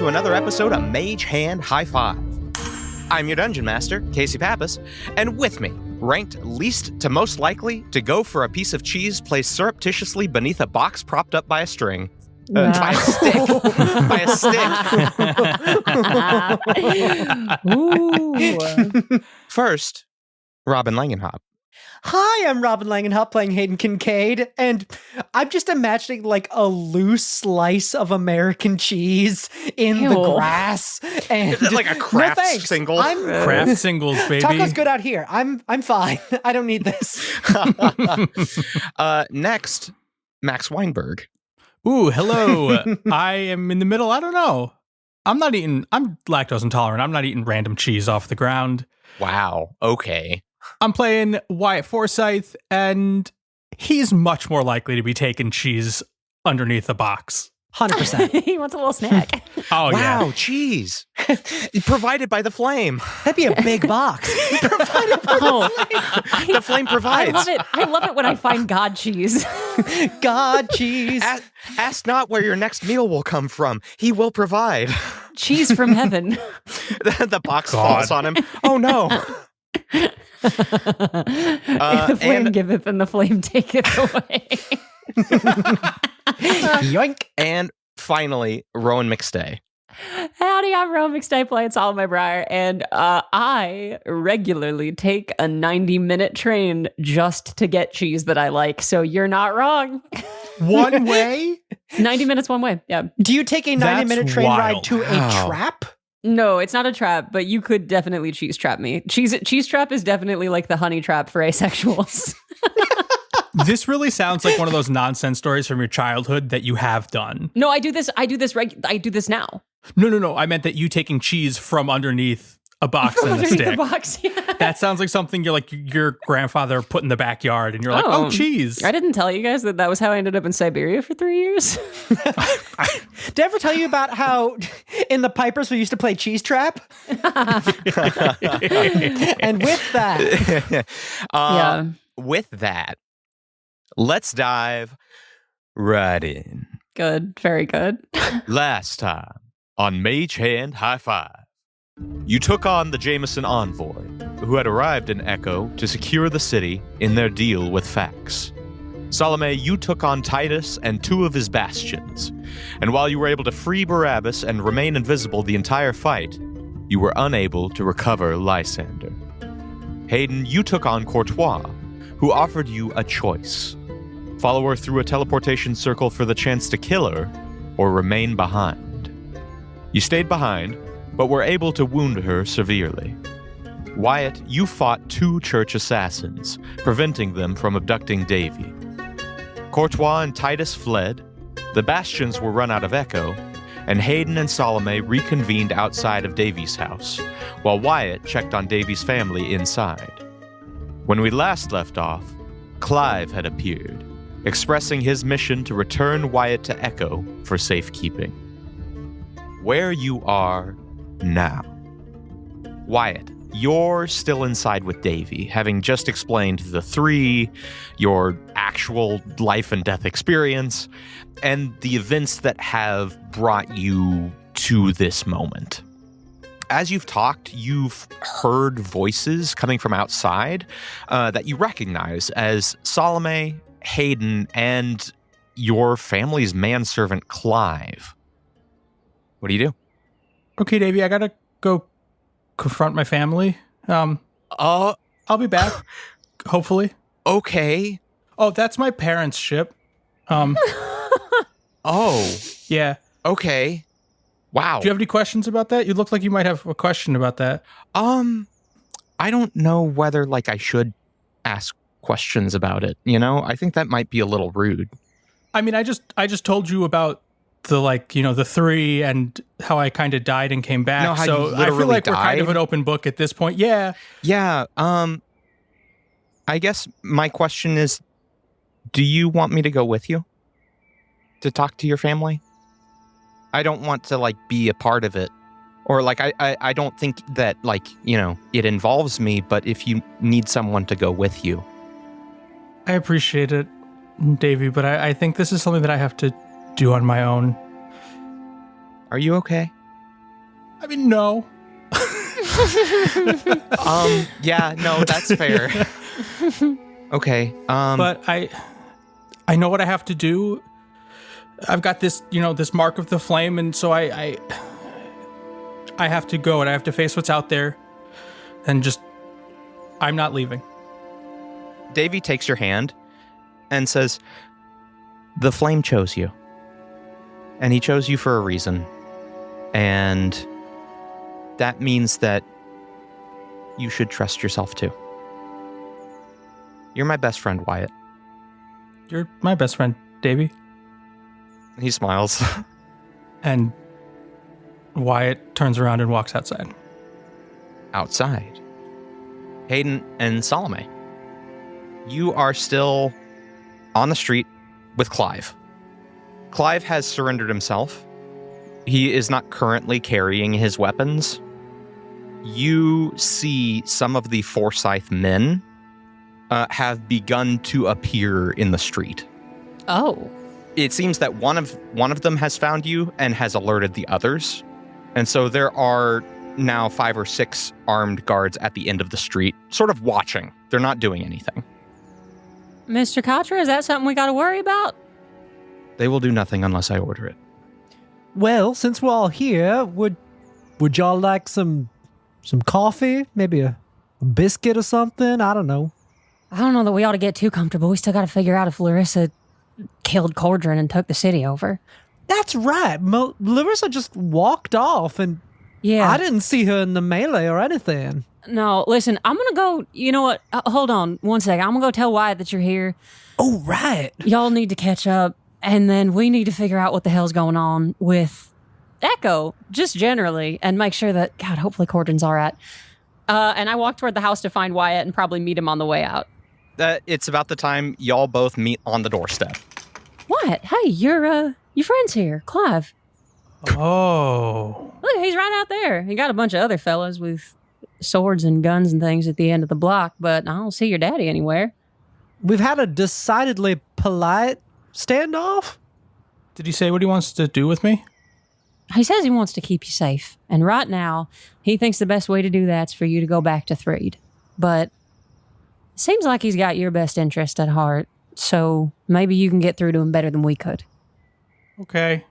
to another episode of Mage Hand High Five. I'm your Dungeon Master, Casey Pappas, and with me, ranked least to most likely to go for a piece of cheese placed surreptitiously beneath a box propped up by a string. By a stick. By a stick. Ooh. First, Robin Langenhop. Hi, I'm Robin Langenhop playing Hayden Kincaid, and I'm just imagining like a loose slice of American cheese in the grass, and like a Kraft single. Kraft singles, baby. Taco's good out here. I'm fine. I don't need this. Next, Max Weinberg. Ooh, hello. I am in the middle. I don't know. I'm lactose intolerant. I'm not eating random cheese off the ground. Wow. Okay. I'm playing Wyatt Forsyth, and he's much more likely to be taking cheese underneath a box. 100%. He wants a little snack. Oh, wow, yeah. cheese. Provided by the flame. That'd be a big box. Provided by the flame. The flame provides. I love it. I love it when I find God cheese. God cheese. Ask not where your next meal will come from. He will provide. Cheese from heaven. The box falls on him. Oh, no. The flame giveth and the flame taketh away. Yoink. And finally, Rowan McStay. Howdy, I'm Rowan McStay playing Salome, and I regularly take a 90-minute train just to get cheese that I like, so you're not wrong. One way? 90 minutes one way, yeah. Do you take a 90-minute train ride to a trap? No, it's not a trap, but you could definitely cheese trap me. Cheese trap is definitely like the honey trap for asexuals. This really sounds like one of those nonsense stories from your childhood that you have done. No, I do this now. No. I meant that you taking cheese from underneath a box and a stick. The box, yeah. That sounds like something your grandfather put in the backyard, and you're like, oh, cheese. I didn't tell you guys that was how I ended up in Siberia for 3 years. Did I ever tell you about how in the Pipers we used to play cheese trap? And with that, with that, let's dive right in. Good, very good. Last time on Mage Hand High Five, you took on the Jameson envoy, who had arrived in Echo to secure the city in their deal with Fax. Salome, you took on Titus and 2 of his bastions, and while you were able to free Barabbas and remain invisible the entire fight, you were unable to recover Lysander. Hayden, you took on Courtois, who offered you a choice. Follow her through a teleportation circle for the chance to kill her, or remain behind. You stayed behind, but were able to wound her severely. Wyatt, you fought 2 church assassins, preventing them from abducting Davy. Courtois and Titus fled, the bastions were run out of Echo, and Hayden and Salome reconvened outside of Davy's house, while Wyatt checked on Davy's family inside. When we last left off, Clive had appeared, expressing his mission to return Wyatt to Echo for safekeeping. Where you are now. Wyatt, you're still inside with Davy, having just explained the 3, your actual life and death experience, and the events that have brought you to this moment. As you've talked, you've heard voices coming from outside that you recognize as Salome, Hayden, and your family's manservant, Clive. What do you do? Okay, Davey, I gotta go confront my family. I'll be back, hopefully. Okay. Oh, that's my parents' ship. Oh. Yeah. Okay. Wow. Do you have any questions about that? You look like you might have a question about that. I don't know whether, I should ask questions about it, I think that might be a little rude. I mean, I just told you about the 3 and how I kind of died and came back. No, how so you I feel like died? we're kind of an open book at this point. Yeah. Yeah. I guess my question is, do you want me to go with you to talk to your family? I don't want to be a part of it. Or I don't think that it involves me, but if you need someone to go with you. I appreciate it, Davey, but I think this is something that I have to do on my own. Are you okay? I mean, no. Yeah, no, that's fair. Okay. But I know what I have to do. I've got this, this mark of the flame, and so I have to go and I have to face what's out there, and I'm not leaving. Davy takes your hand and says, "The flame chose you. And he chose you for a reason. And that means that you should trust yourself too. You're my best friend, Wyatt." You're my best friend, Davy. He smiles. And Wyatt turns around and walks outside. Outside, Hayden and Salome, you are still on the street with Clive. Clive has surrendered himself. He is not currently carrying his weapons. You see some of the Forsyth men have begun to appear in the street. Oh. It seems that one of them has found you and has alerted the others. And so there are now 5 or 6 armed guards at the end of the street, sort of watching. They're not doing anything. Mr. Contra, is that something we got to worry about? They will do nothing unless I order it. Well, since we're all here, would y'all like some coffee? Maybe a biscuit or something? I don't know. I don't know that we ought to get too comfortable. We still got to figure out if Larissa killed Cordrin and took the city over. That's right. Larissa just walked off, and Yeah. I didn't see her in the melee or anything. No, listen, I'm going to go, you know what? Hold on one second. I'm going to go tell Wyatt that you're here. Oh, right. Y'all need to catch up, and then we need to figure out what the hell's going on with Echo, just generally, and make sure that, God, hopefully Cordrin's all right. And I walk toward the house to find Wyatt and probably meet him on the way out. It's about the time y'all both meet on the doorstep. Wyatt, hey, your friend's here, Clive. Oh. Look, he's right out there. He got a bunch of other fellas with swords and guns and things at the end of the block, but I don't see your daddy anywhere. We've had a decidedly polite standoff. Did he say what he wants to do with me? He says he wants to keep you safe, and right now, he thinks the best way to do that's for you to go back to Threed. But it seems like he's got your best interest at heart, so maybe you can get through to him better than we could. Okay.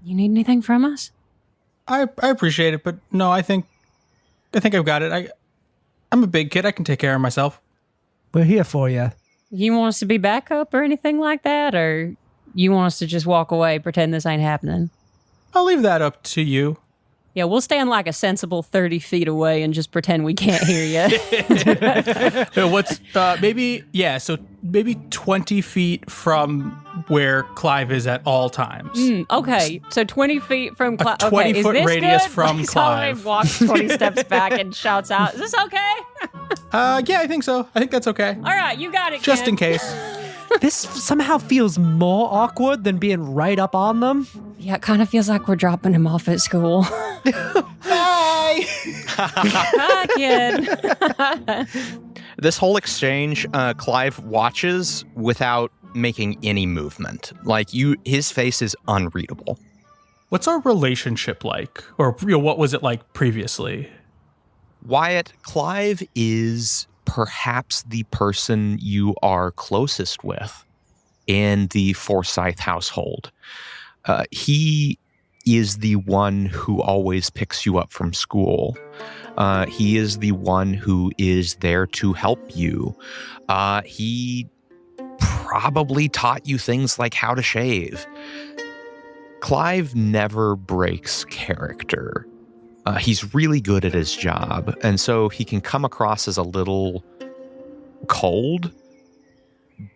You need anything from us? I appreciate it, but no, I think I've got it. I'm a big kid. I can take care of myself. We're here for you. You want us to be backup or anything like that, or you want us to just walk away, pretend this ain't happening? I'll leave that up to you. Yeah, we'll stand like a sensible 30 feet away and just pretend we can't hear you. So maybe 20 feet from where Clive is at all times. Okay, so 20 feet from Clive. A 20-foot radius good? from Clive. Salome walks 20 steps back and shouts out, "Is this okay?" Yeah, I think so. I think that's okay. All right, you got it, Just kid. in case. This somehow feels more awkward than being right up on them. Yeah, it kind of feels like we're dropping him off at school. Bye! Hi, kid. This whole exchange, Clive watches without making any movement. His face is unreadable. What's our relationship like? Or what was it like previously? Wyatt, Clive is perhaps the person you are closest with in the Forsyth household. He is the one who always picks you up from school. He is the one who is there to help you. He probably taught you things like how to shave. Clive never breaks character. He's really good at his job, and so he can come across as a little cold,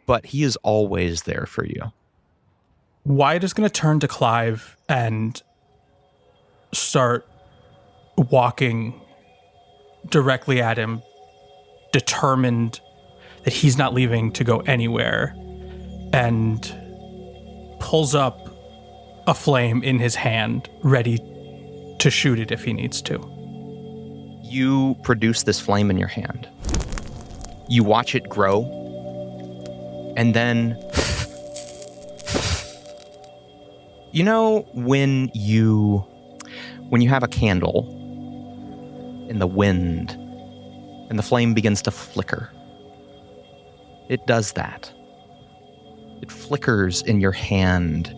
but he is always there for you. Wyatt is going to turn to Clive and start walking directly at him, determined that he's not leaving to go anywhere, and pulls up a flame in his hand, ready to shoot it if he needs to. You produce this flame in your hand. You watch it grow, and then when when you have a candle in the wind and the flame begins to flicker. It does that. It flickers in your hand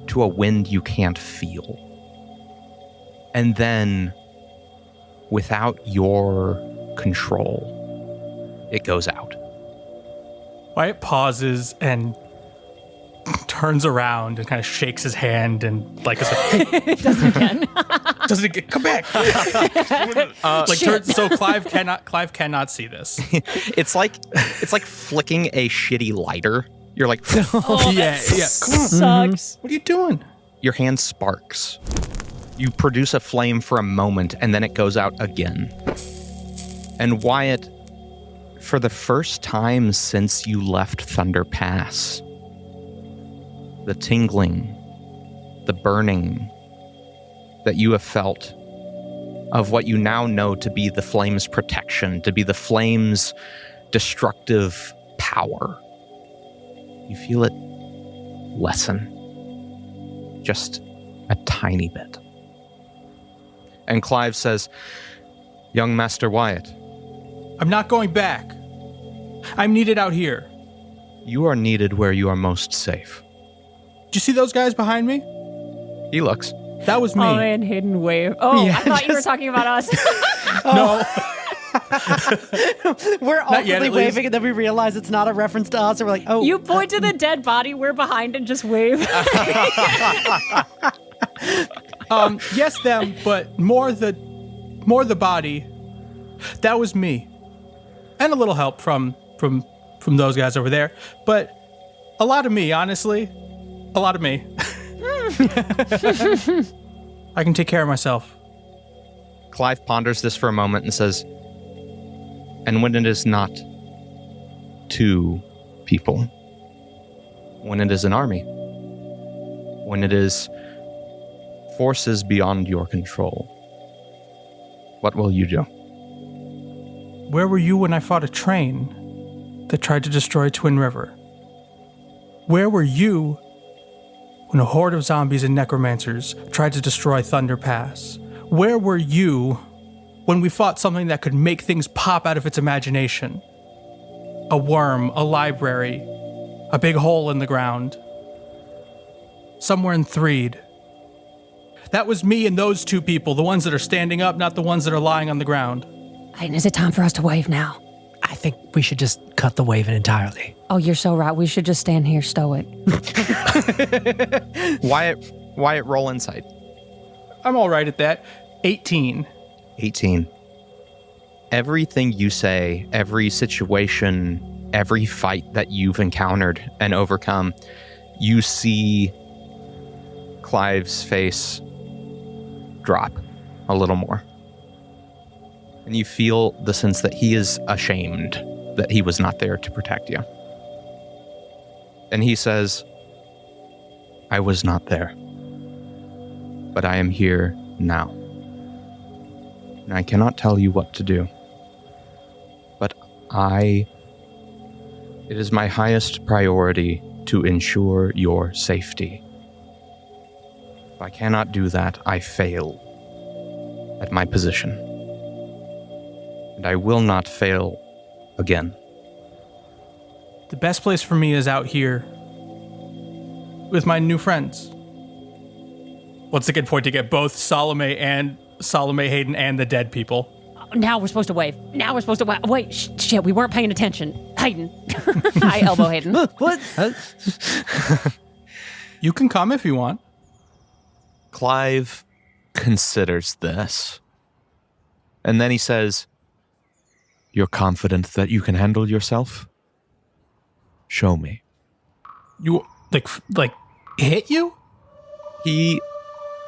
to a wind you can't feel. And then, without your control, it goes out. Wyatt pauses and turns around and kind of shakes his hand and like is like, It does it again. doesn't it get, come back? So Clive cannot see this. It's like flicking a shitty lighter. You're like, Oh, yeah. sucks. What are you doing? your hand sparks. You produce a flame for a moment, and then it goes out again. And Wyatt, for the first time since you left Thunder Pass, the tingling, the burning that you have felt of what you now know to be the flame's protection, to be the flame's destructive power, you feel it lessen just a tiny bit. And Clive says, "Young Master Wyatt, I'm not going back. I'm needed out here. you are needed where you are most safe." Did you see those guys behind me? He looks. That was me. Oh, and hidden wave. Oh, Yeah, I thought you were talking about us. No. We're Not yet, awkwardly at least. waving, and then we realize it's not a reference to us, and we're like, oh. You point to the dead body, we're behind, and just wave. Yes, them, but more the body. That was me, and a little help from those guys over there, but a lot of me, honestly, a lot of me. I can take care of myself. Clive ponders this for a moment and says, "And when it is not two people, when it is an army, when it is forces beyond your control, what will you do?" Where were you when I fought a train that tried to destroy Twin River? Where were you when a horde of zombies and necromancers tried to destroy Thunder Pass? Where were you when we fought something that could make things pop out of its imagination? A worm, a library, a big hole in the ground. Somewhere in Threed. That was me and those two people, the ones that are standing up, not the ones that are lying on the ground. Hayden, is it time for us to wave now? I think we should just cut the waving entirely. Oh, you're so right. We should just stand here stoic. Wyatt, roll insight. I'm all right at that. 18. 18. Everything you say, every situation, every fight that you've encountered and overcome, you see Clive's face drop a little more. And you feel the sense that he is ashamed that he was not there to protect you. And he says, "I was not there, but I am here now. And I cannot tell you what to do, but it is my highest priority to ensure your safety. If I cannot do that, I fail at my position. And I will not fail again." The best place for me is out here with my new friends. What's a good point to get both Salome, Hayden, and the dead people? Now we're supposed to wave. Wait, shit, we weren't paying attention. Hayden. I elbow Hayden. What? You can come if you want. Clive considers this. And then he says, "You're confident that you can handle yourself? Show me." You like hit you? He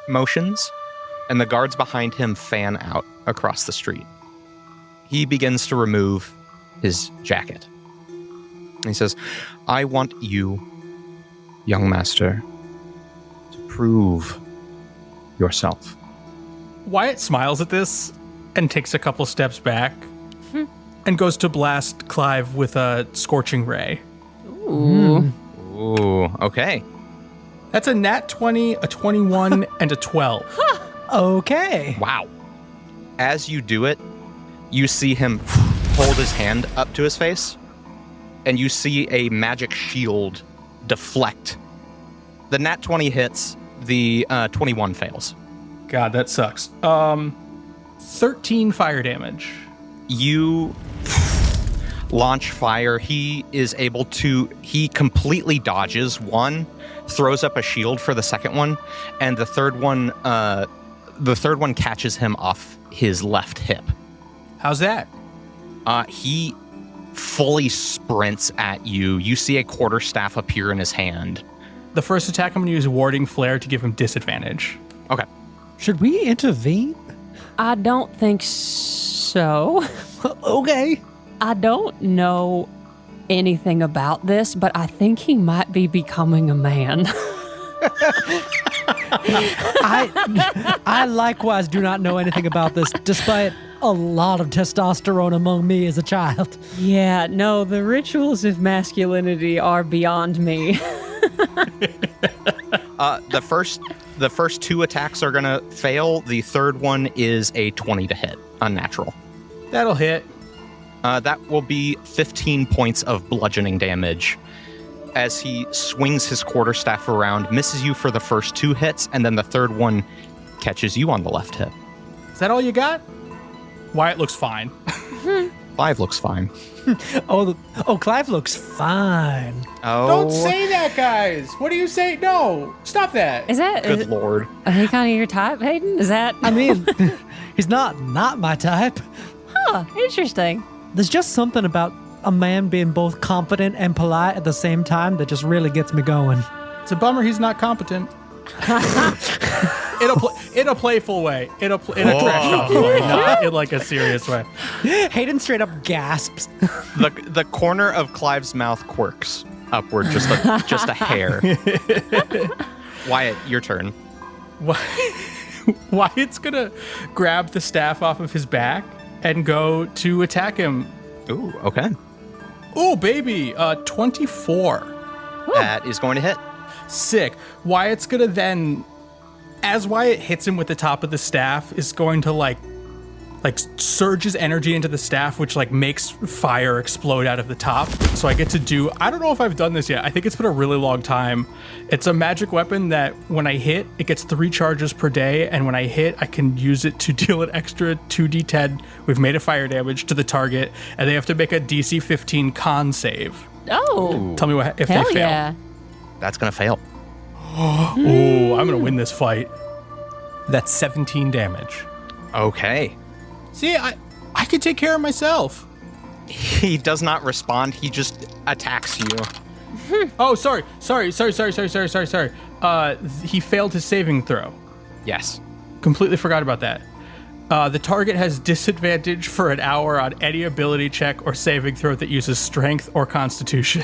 motions, and the guards behind him fan out across the street. He begins to remove his jacket. And he says, "I want you, young master, to prove yourself." Wyatt smiles at this and takes a couple steps back and goes to blast Clive with a scorching ray. Ooh. Ooh, okay. That's a nat 20, a 21, and a 12. Okay. Wow. As you do it, you see him hold his hand up to his face, and you see a magic shield deflect. The nat 20 hits, the 21 fails. God, that sucks. 13 fire damage. You launch fire. He completely dodges one, throws up a shield for the second one, and the third one catches him off his left hip. How's that? He fully sprints at you. You see a quarterstaff appear in his hand. The first attack, I'm going to use Warding Flare to give him disadvantage. Okay. Should we intervene? I don't think so. Okay. I don't know anything about this, but I think he might be becoming a man. I likewise do not know anything about this, despite a lot of testosterone among me as a child. Yeah, no, the rituals of masculinity are beyond me. The first two attacks are gonna fail. The third one is a 20 to hit, unnatural. That'll hit. That will be 15 points of bludgeoning damage as he swings his quarterstaff around, misses you for the first two hits, and then the third one catches you on the left hip. Is that all you got? Wyatt looks fine. Clive looks fine. Oh, Clive looks fine. Oh, Don't say that, guys. What do you say? No, stop that. Is that good lord. Are he kind of your type, Hayden? Is that? I mean, he's not my type. Huh, interesting. There's just something about a man being both competent and polite at the same time that just really gets me going. It's a bummer he's not competent. In a playful way. In a trash talk way, not in like a serious way. Hayden straight up gasps. The corner of Clive's mouth quirks upward just a hair. Wyatt, your turn. Wyatt's gonna grab the staff off of his back and go to attack him. Ooh, okay. Ooh, baby, 24. That is going to hit. Sick. Wyatt's gonna then, as Wyatt hits him with the top of the staff, is going to like surges energy into the staff, which like makes fire explode out of the top. So I get to do, I don't know if I've done this yet. I think it's been a really long time. It's a magic weapon that when I hit, it gets 3 charges per day. And when I hit, I can use it to deal an extra 2d10 with made of fire damage to the target. And they have to make a DC 15 con save. Oh. Tell me if they Hell fail. yeah. That's going to fail. Ooh, I'm going to win this fight. That's 17 damage. Okay. See, I could take care of myself. He does not respond. He just attacks you. Oh, sorry. He failed his saving throw. Yes. Completely forgot about that. The target has disadvantage for an hour on any ability check or saving throw that uses strength or constitution.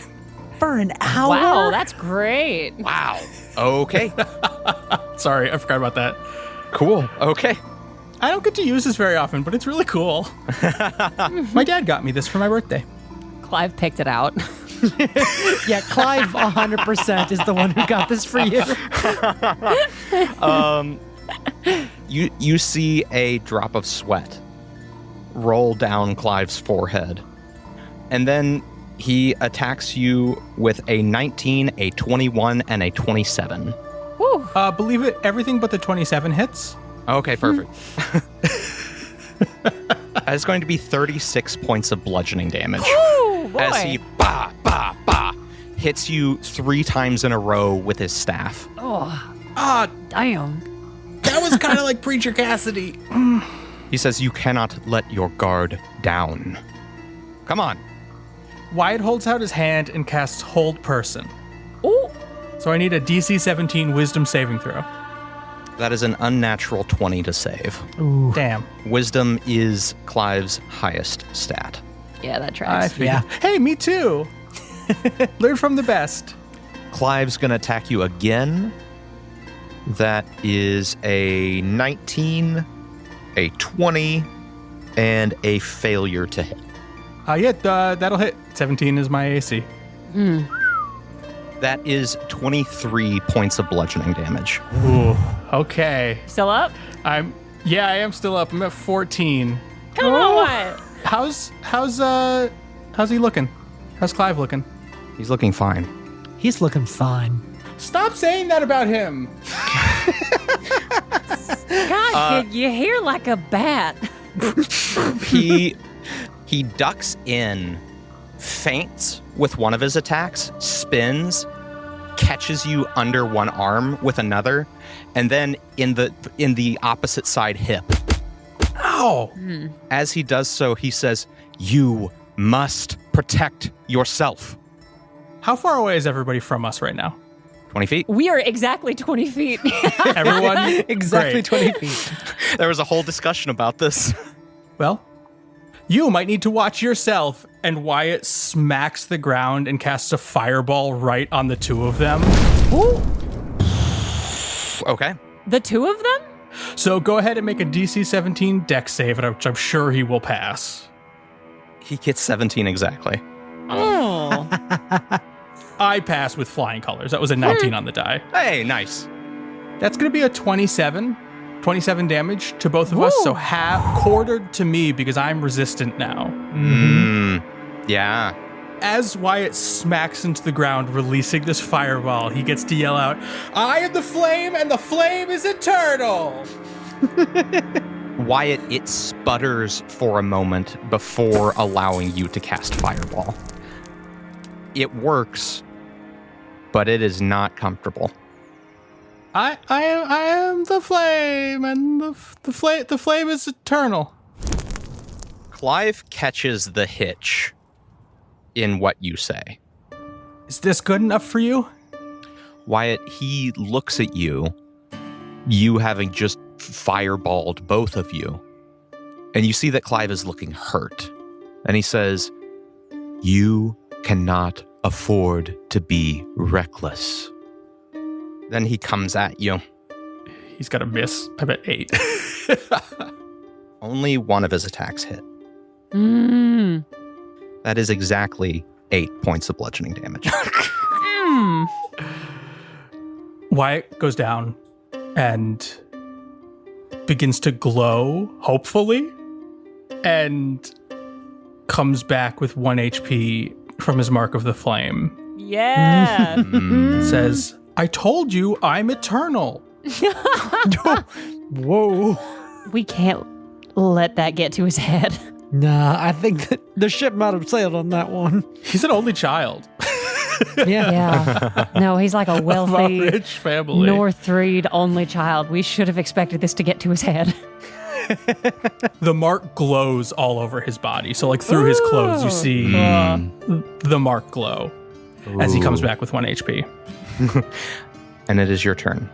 For an hour? Wow, that's great. Wow. Okay. Sorry, I forgot about that. Cool. Okay. I don't get to use this very often, but it's really cool. My dad got me this for my birthday. Clive picked it out. Yeah, Clive 100% is the one who got this for you. You see a drop of sweat roll down Clive's forehead. And then he attacks you with a 19, a 21, and a 27. Woo. Believe it, everything but the 27 hits. Okay, perfect. That's going to be 36 points of bludgeoning damage. Ooh, boy. As he hits you 3 times in a row with his staff. Oh, damn. That was kind of like Preacher Cassidy. He says, "You cannot let your guard down. Come on." Wyatt holds out his hand and casts Hold Person. Ooh. So I need a DC 17 Wisdom saving throw. That is an unnatural 20 to save. Ooh. Damn. Wisdom is Clive's highest stat. Yeah, that I tracks. figured. Yeah. Hey, me too. Learn from the best. Clive's going to attack you again. That is a 19, a 20, and a failure to hit. That'll hit. 17 is my AC. That is 23 points of bludgeoning damage. Ooh. Okay. Still up? I am still up. I'm at 14. Come on, Wyatt. How's he looking? How's Clive looking? He's looking fine. He's looking fine. Stop saying that about him. God, kid, you hear like a bat. He ducks in, feints with one of his attacks, spins, catches you under one arm with another, and then in the opposite side hip. Ow! As he does so, he says, "You must protect yourself." How far away is everybody from us right now? 20 feet? We are exactly 20 feet. Everyone? Exactly Great. 20 feet. There was a whole discussion about this. Well, you might need to watch yourself. And Wyatt smacks the ground and casts a fireball right on the two of them. Ooh, Okay. the two of them? So go ahead and make a DC 17 dex save, which I'm sure he will pass. He gets 17 exactly. Oh. I pass with flying colors. That was a 19 on the die. Hey, nice. That's going to be a 27 damage to both of us. So quartered to me because I'm resistant now. Yeah. As Wyatt smacks into the ground, releasing this fireball, he gets to yell out, "I am the flame, and the flame is eternal!" Wyatt, it sputters for a moment before allowing you to cast Fireball. It works, but it is not comfortable. I am the flame, and the flame is eternal. Clive catches the hitch in what you say. Is this good enough for you? Wyatt, he looks at you, you having just fireballed both of you, and you see that Clive is looking hurt. And he says, "You cannot afford to be reckless." Then he comes at you. He's got a miss. I bet 8. Only one of his attacks hit. That is exactly 8 points of bludgeoning damage. Wyatt goes down and begins to glow, hopefully, and comes back with 1 HP from his Mark of the Flame. Yeah. Says, "I told you I'm eternal." Whoa. We can't let that get to his head. Nah, I think that the ship might have sailed on that one. He's an only child Yeah. No, he's like a of a wealthy rich family. Northreed only child. We should have expected this to get to his head. The mark glows all over his body. So like through his clothes, you see the mark glow as he comes back with 1 HP. And it is your turn.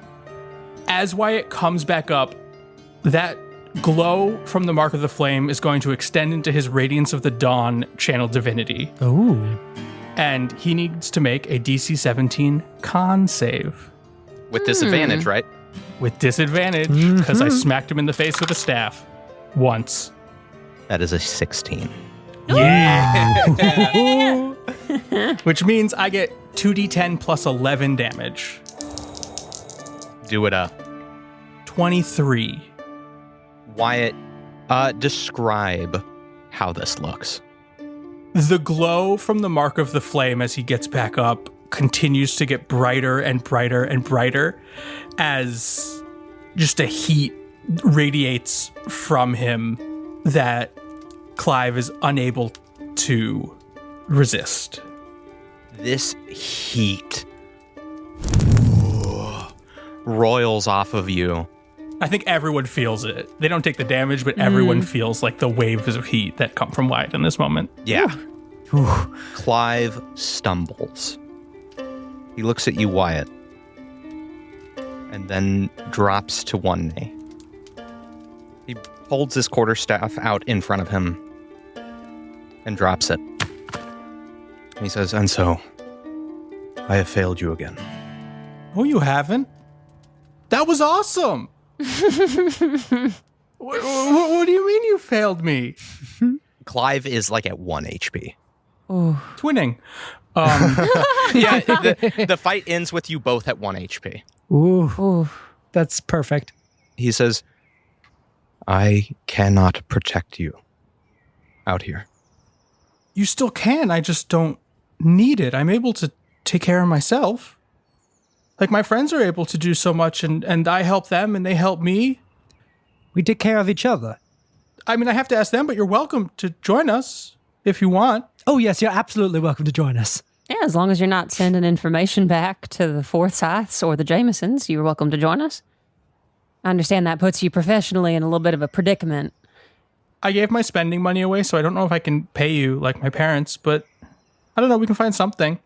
As Wyatt comes back up, that glow from the Mark of the Flame is going to extend into his Radiance of the Dawn channel divinity. Ooh. And he needs to make a DC 17 con save. With disadvantage, right? With disadvantage, because I smacked him in the face with a staff once. That is a 16. Yeah! Which means I get 2d10 plus 11 damage. Do it up. 23. Wyatt, describe how this looks. The glow from the Mark of the Flame as he gets back up continues to get brighter and brighter and brighter as just a heat radiates from him that Clive is unable to resist. This heat roils off of you. I think everyone feels it. They don't take the damage, but everyone feels like the waves of heat that come from Wyatt in this moment. Yeah. Clive stumbles. He looks at you, Wyatt, and then drops to 1 knee. He holds his quarterstaff out in front of him and drops it. He says, "And so, I have failed you again." Oh, you haven't? That was awesome! What do you mean you failed me? Clive is like at 1 HP. Twinning. Yeah, the fight ends with you both at 1 HP. Ooh. Ooh. That's perfect. He says, I cannot protect you out here. You still can. I just don't need it. I'm able to take care of myself. Like, my friends are able to do so much, and I help them, and they help me. We take care of each other. I mean, I have to ask them, but you're welcome to join us if you want. Oh, yes, you're absolutely welcome to join us. Yeah, as long as you're not sending information back to the Forsyths or the Jamesons, you're welcome to join us. I understand that puts you professionally in a little bit of a predicament. I gave my spending money away, so I don't know if I can pay you like my parents, but I don't know, we can find something.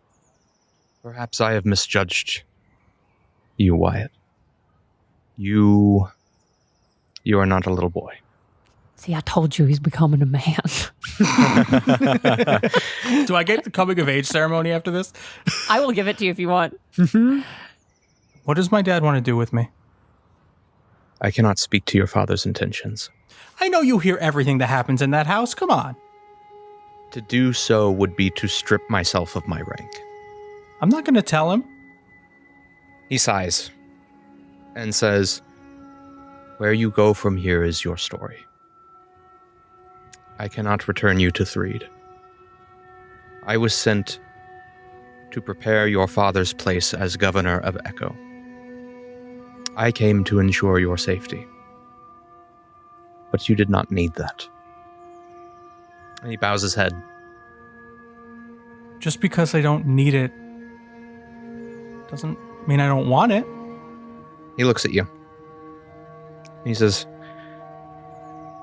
Perhaps I have misjudged you, Wyatt. You are not a little boy. See, I told you he's becoming a man. Do I get the coming of age ceremony after this? I will give it to you if you want. What does my dad want to do with me? I cannot speak to your father's intentions. I know you hear everything that happens in that house. Come on. To do so would be to strip myself of my rank. I'm not going to tell him. He sighs and says, where you go from here is your story. I cannot return you to Threed. I was sent to prepare your father's place as governor of Echo. I came to ensure your safety. But you did not need that. And he bows his head. Just because I don't need it doesn't mean I don't want it. He looks at you. He says,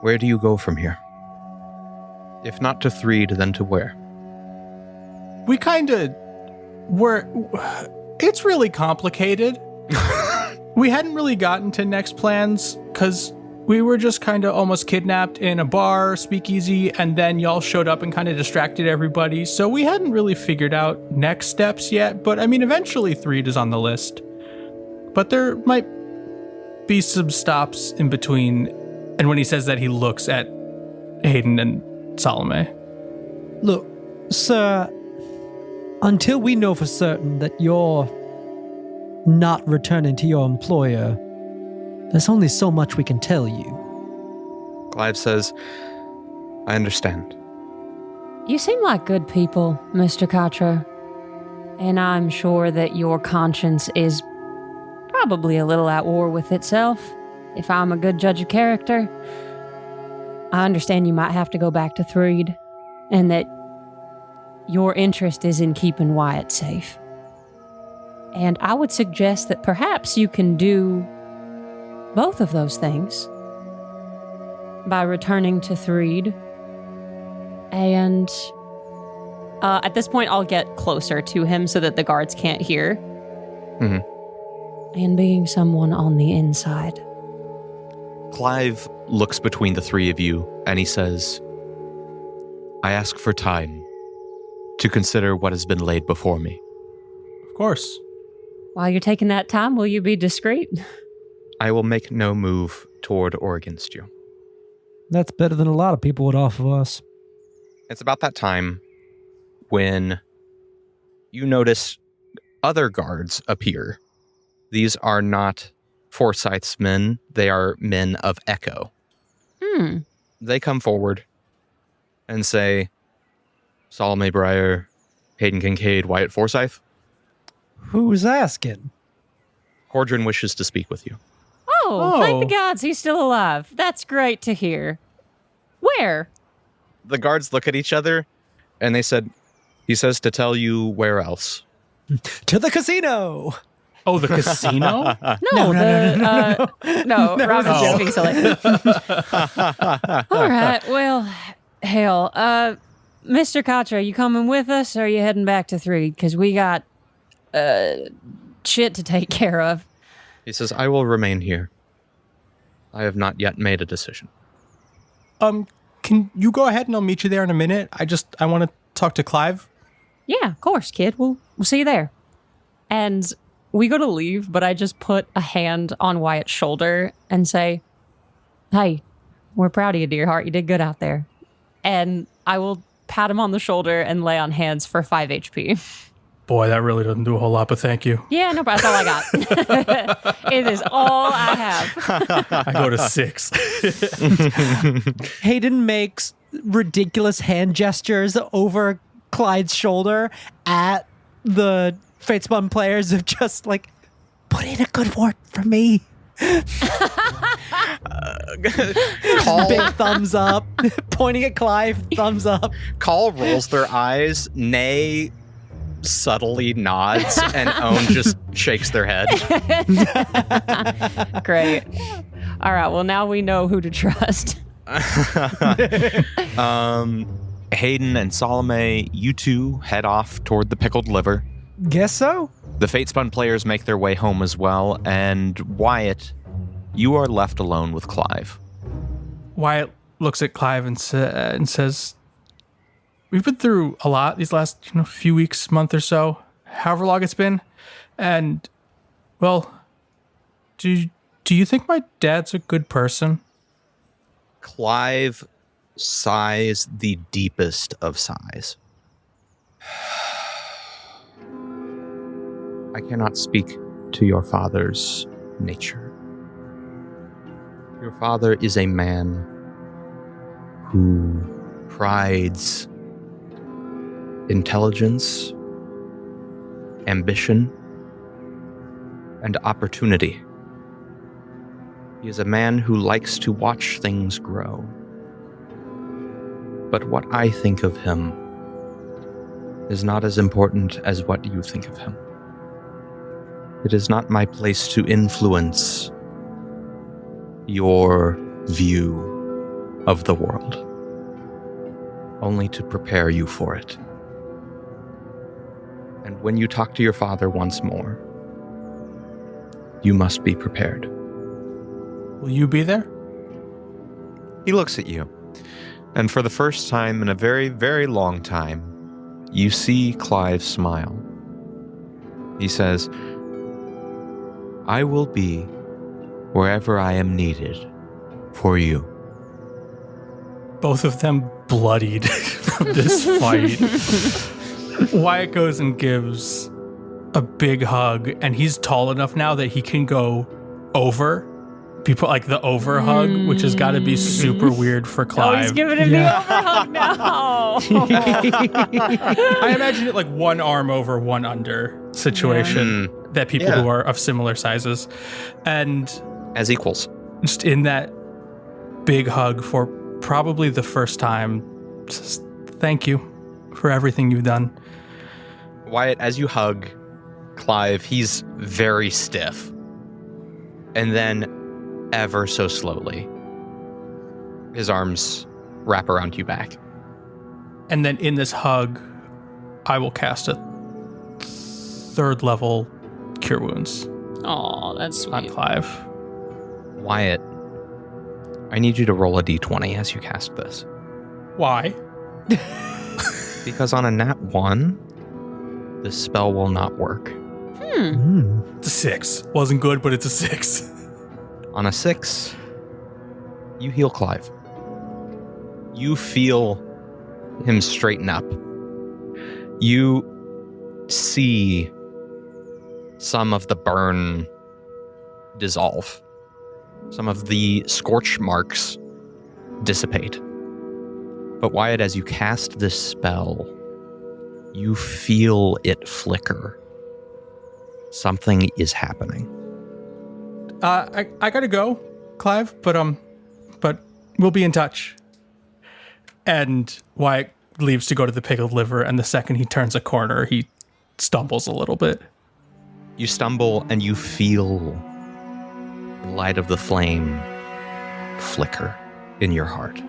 where do you go from here? If not to Threed, then to where? We kind of were... It's really complicated. We hadn't really gotten to next plans because we were just kind of almost kidnapped in a bar, speakeasy, and then y'all showed up and kind of distracted everybody. So we hadn't really figured out next steps yet. But I mean, eventually Threed is on the list. But there might be some stops in between. And when he says that, he looks at Hayden and Salome. Look, sir, until we know for certain that you're not returning to your employer, there's only so much we can tell you. Clive says, I understand. You seem like good people, Mr. Katra. And I'm sure that your conscience is probably a little at war with itself, if I'm a good judge of character. I understand you might have to go back to Threed, and that your interest is in keeping Wyatt safe. And I would suggest that perhaps you can do both of those things by returning to Threed. And at this point, I'll get closer to him so that the guards can't hear. Mm-hmm. And being someone on the inside. Clive looks between the three of you and he says, I ask for time to consider what has been laid before me. Of course. While you're taking that time, will you be discreet? I will make no move toward or against you. That's better than a lot of people would offer us. It's about that time when you notice other guards appear. These are not Forsyth's men. They are men of Echo. They come forward and say, Salome Breyer, Hayden Kincaid, Wyatt Forsyth. Who's asking? Cordrin wishes to speak with you. Oh, thank the gods he's still alive. That's great to hear. Where? The guards look at each other and he says to tell you where else. To the casino! Oh, the casino? No, Robin's just being silly. All right, well, hell, Mr. Katra, you coming with us, or are you heading back to Threed? Because we got shit to take care of. He says, I will remain here. I have not yet made a decision. Can you go ahead and I'll meet you there in a minute? I want to talk to Clive. Yeah, of course, kid. We'll see you there. And we go to leave, but I just put a hand on Wyatt's shoulder and say, hey, we're proud of you, dear heart. You did good out there. And I will pat him on the shoulder and lay on hands for 5 HP. Boy, that really doesn't do a whole lot, but thank you. Yeah, no problem. That's all I got. It is all I have. I go to 6. Hayden makes ridiculous hand gestures over Clyde's shoulder at the Fatespun players of just like, put in a good word for me. Big thumbs up. Pointing at Clive, thumbs up. Call rolls their eyes, Nay subtly nods, and Own just shakes their head. Great. All right, well, now we know who to trust. Hayden and Salome, you two head off toward the pickled liver. Guess so. The Fatespun players make their way home as well, and Wyatt, you are left alone with Clive. Wyatt looks at Clive and says, we've been through a lot these last few weeks, month or so, however long it's been. And, well, do you think my dad's a good person? Clive sighs the deepest of sighs. I cannot speak to your father's nature. Your father is a man who prides intelligence, ambition, and opportunity. He is a man who likes to watch things grow. But what I think of him is not as important as what you think of him. It is not my place to influence your view of the world, only to prepare you for it. And when you talk to your father once more, you must be prepared. Will you be there? He looks at you, and for the first time in a very, very long time, you see Clive smile. He says, I will be wherever I am needed for you. Both of them bloodied from this fight. Wyatt goes and gives a big hug, and he's tall enough now that he can go over. People like the over hug, which has got to be super weird for Clive. Oh, he's giving him the over hug now. I imagine it like one arm over, one under situation that people who are of similar sizes. And as equals. Just in that big hug for probably the first time, just thank you for everything you've done. Wyatt, as you hug Clive, he's very stiff. And then ever so slowly, his arms wrap around you back. And then in this hug, I will cast a 3rd level Cure Wounds. Oh, that's sweet. On Clive. Wyatt, I need you to roll a d20 as you cast this. Why? Because on a nat 1, this spell will not work. It's a 6. Wasn't good, but it's a 6. On a 6, you heal Clive. You feel him straighten up. You see some of the burn dissolve. Some of the scorch marks dissipate. But Wyatt, as you cast this spell, you feel it flicker. Something is happening. I gotta go, Clive, but we'll be in touch. And Wyatt leaves to go to the pickled liver, and the second he turns a corner, he stumbles a little bit. You stumble and you feel the light of the flame flicker in your heart.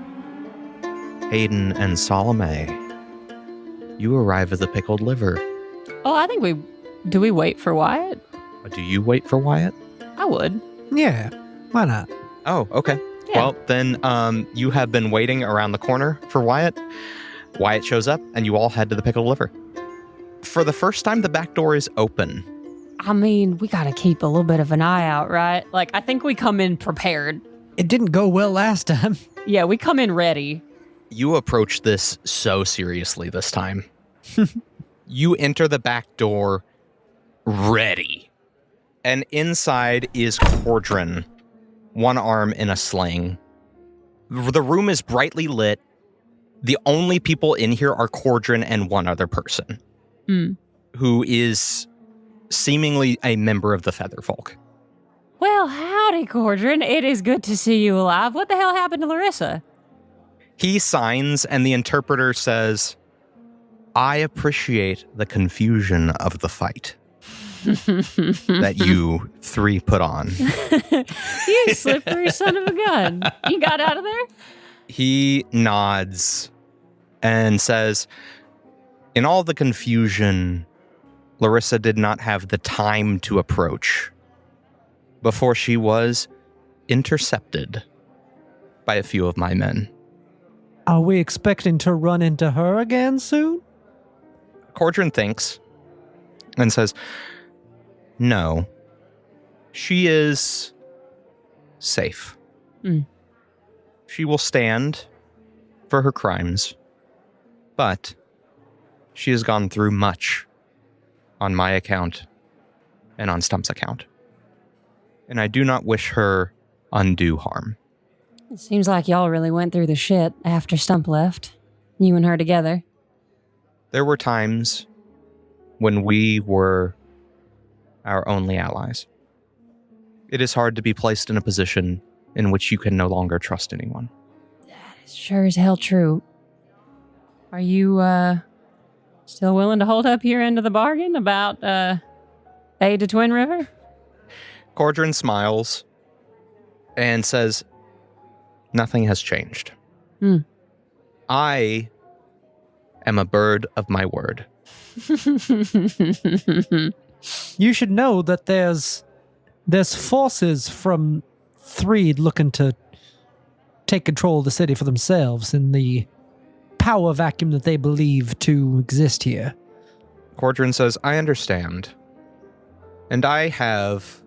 Hayden and Salome, you arrive at the pickled liver. Oh, I think do we wait for Wyatt? Do you wait for Wyatt? I would. Yeah, why not? Oh, okay. Yeah. Well, then you have been waiting around the corner for Wyatt. Wyatt shows up, and you all head to the pickled liver. For the first time, the back door is open. I mean, we gotta keep a little bit of an eye out, right? Like, I think we come in prepared. It didn't go well last time. Yeah, we come in ready. You approach this so seriously this time. You enter the back door ready. And inside is Cordrin, one arm in a sling. The room is brightly lit. The only people in here are Cordrin and one other person, who is seemingly a member of the Featherfolk. Well, howdy, Cordrin. It is good to see you alive. What the hell happened to Larissa? He signs, and the interpreter says, I appreciate the confusion of the fight that you three put on. You slippery son of a gun. You got out of there? He nods and says, in all the confusion, Larissa did not have the time to approach before she was intercepted by a few of my men. Are we expecting to run into her again soon? Cordrin thinks and says, no, she is safe. She will stand for her crimes, but she has gone through much on my account and on Stump's account. And I do not wish her undue harm. It seems like y'all really went through the shit after Stump left. You and her together. There were times when we were our only allies. It is hard to be placed in a position in which you can no longer trust anyone. That is sure as hell true. Are you, still willing to hold up your end of the bargain about, aid to Twin River? Cordrin smiles and says, nothing has changed. I am a bird of my word. You should know that there's forces from Threed looking to take control of the city for themselves in the power vacuum that they believe to exist here. Cordrin says, I understand. And I have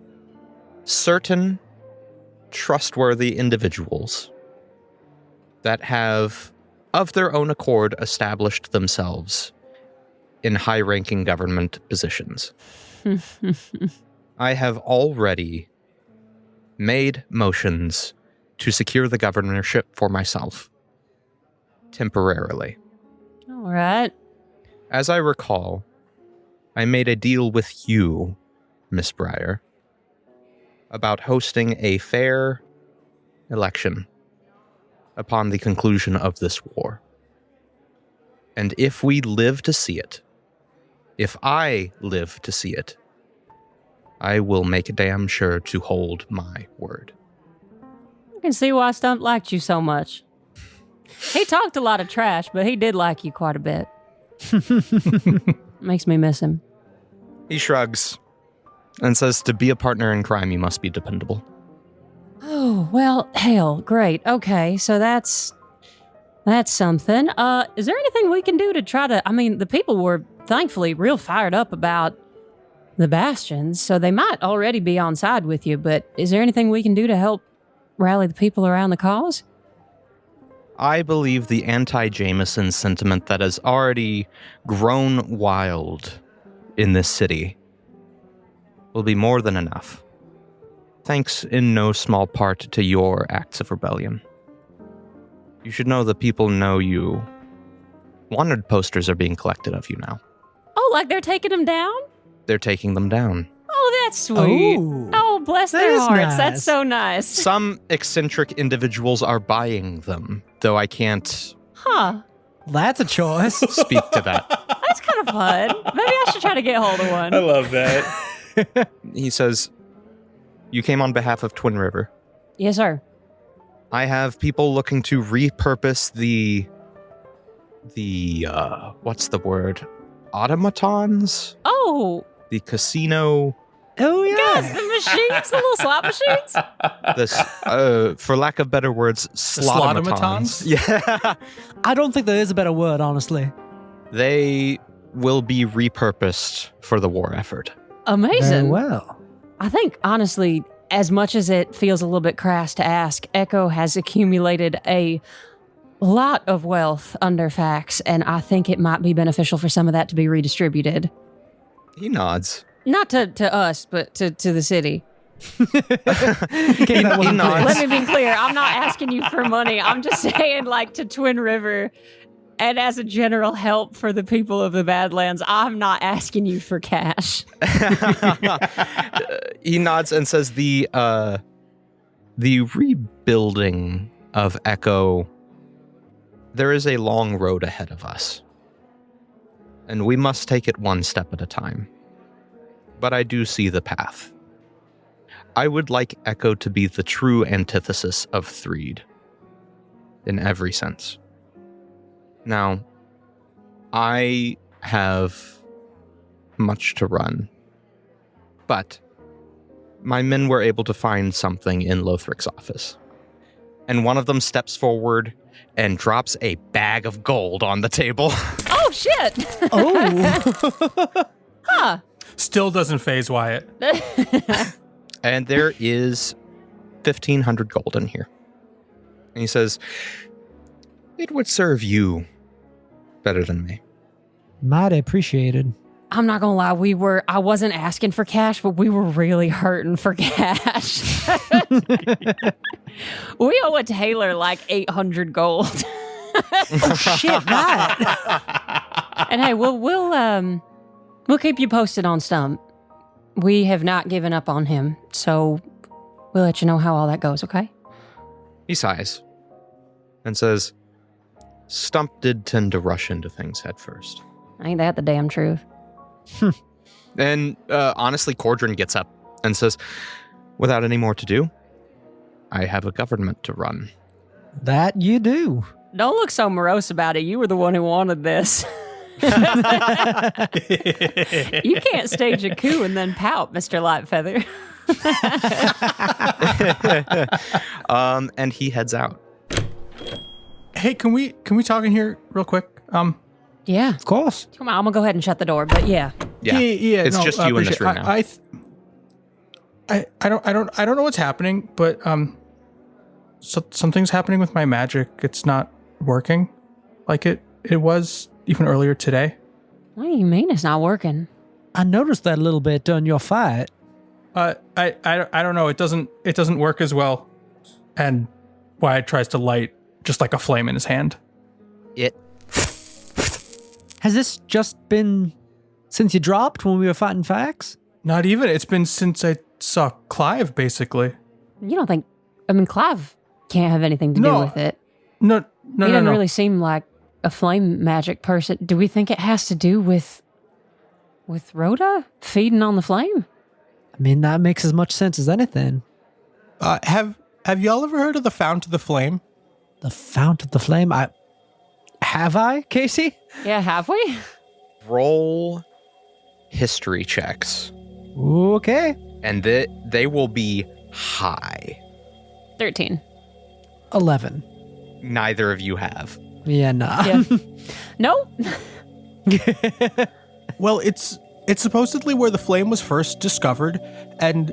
certain trustworthy individuals that have, of their own accord, established themselves in high-ranking government positions. I have already made motions to secure the governorship for myself, temporarily. All right. As I recall, I made a deal with you, Miss Breyer, about hosting a fair election upon the conclusion of this war. And if we live to see it, if I live to see it, I will make damn sure to hold my word. I can see why Stump liked you so much. He talked a lot of trash, but he did like you quite a bit. Makes me miss him. He shrugs and says, to be a partner in crime, you must be dependable. Oh, well, hell, great. Okay, so that's something. Is there anything we can do to try to... I mean, the people were thankfully real fired up about the Bastions, so they might already be on side with you, but is there anything we can do to help rally the people around the cause? I believe the anti-Jameson sentiment that has already grown wild in this city will be more than enough. Thanks in no small part to your acts of rebellion. You should know the people know you. Wanted posters are being collected of you now. Oh, like they're taking them down? They're taking them down. Oh, that's sweet. Ooh, Oh, bless their is hearts. nice. That's so nice. Some eccentric individuals are buying them, though I can't Huh. that's a choice. speak to that. That's kind of fun. Maybe I should try to get hold of one. I love that. He says, you came on behalf of Twin River. Yes, sir. I have people looking to repurpose the what's the word? Automatons? Oh, The casino, Oh, yeah. yes, the machines, the little slot machines. for lack of better words, slotomatons. slotomatons? Yeah. I don't think there is a better word, honestly. They will be repurposed for the war effort. Amazing. Very well. I think, honestly, as much as it feels a little bit crass to ask, Echo has accumulated a lot of wealth under Fax, and I think it might be beneficial for some of that to be redistributed. He nods. Not to us, but to the city. He nods. Let me be clear. I'm not asking you for money. I'm just saying, like, to Twin River and as a general help for the people of the Badlands, I'm not asking you for cash. He nods and says the rebuilding of Echo, there is a long road ahead of us. And we must take it one step at a time. But I do see the path. I would like Echo to be the true antithesis of Threed. In every sense. Now, I have much to run. But my men were able to find something in Lothric's office. And one of them steps forward and drops a bag of gold on the table. Oh, shit. Oh. Huh. Still doesn't phase Wyatt. And there is 1,500 gold in here. And he says, it would serve you better than me. Mighty appreciated. I'm not gonna lie, I wasn't asking for cash, but we were really hurting for cash. We owe a tailor like 800 gold. Oh shit, right. And hey, we'll keep you posted on Stump. We have not given up on him, so we'll let you know how all that goes, okay? He sighs and says, Stump did tend to rush into things head first. Ain't that the damn truth? And honestly, Cordrin gets up and says, without any more to do, I have a government to run. That you do. Don't look so morose about it. You were the one who wanted this. You can't stage a coup and then pout, Mr. Lightfeather. And he heads out. Hey, can we talk in here real quick? Yeah. Of course. Come on, I'm gonna go ahead and shut the door, but yeah. Yeah, it's no, just you in this room now. I don't know what's happening, but so something's happening with my magic. It's not working like it was even earlier today. What do you mean it's not working? I noticed that a little bit during your fight. I don't know. It doesn't work as well. And Wyatt tries to light just like a flame in his hand. Has this just been since you dropped when we were fighting Fax? Not even. It's been since I saw Clive, basically. You don't think... I mean, Clive can't have anything to do with it. No. He doesn't really seem like a flame magic person. Do we think it has to do with Rhoda feeding on the flame? I mean, that makes as much sense as anything. Have y'all ever heard of the Fount of the Flame? The Fount of the Flame? Have I, Casey? Yeah, have we? Roll history checks. Okay. And they will be high. 13. 11. Neither of you have. Yeah, nah. Yeah. No? Well, it's supposedly where the flame was first discovered, and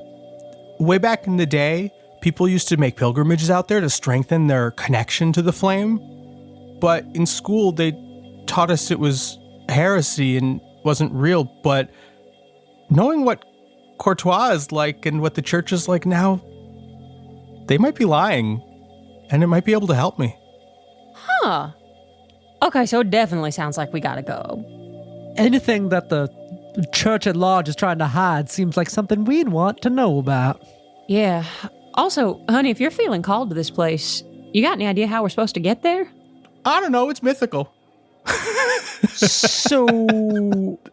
way back in the day, people used to make pilgrimages out there to strengthen their connection to the flame. But in school, they taught us it was heresy and wasn't real. But knowing what Courtois is like and what the church is like now, they might be lying, and it might be able to help me. Huh. Okay, so it definitely sounds like we gotta go. Anything that the church at large is trying to hide seems like something we'd want to know about. Yeah. Also, honey, if you're feeling called to this place, you got any idea how we're supposed to get there? I don't know. It's mythical. So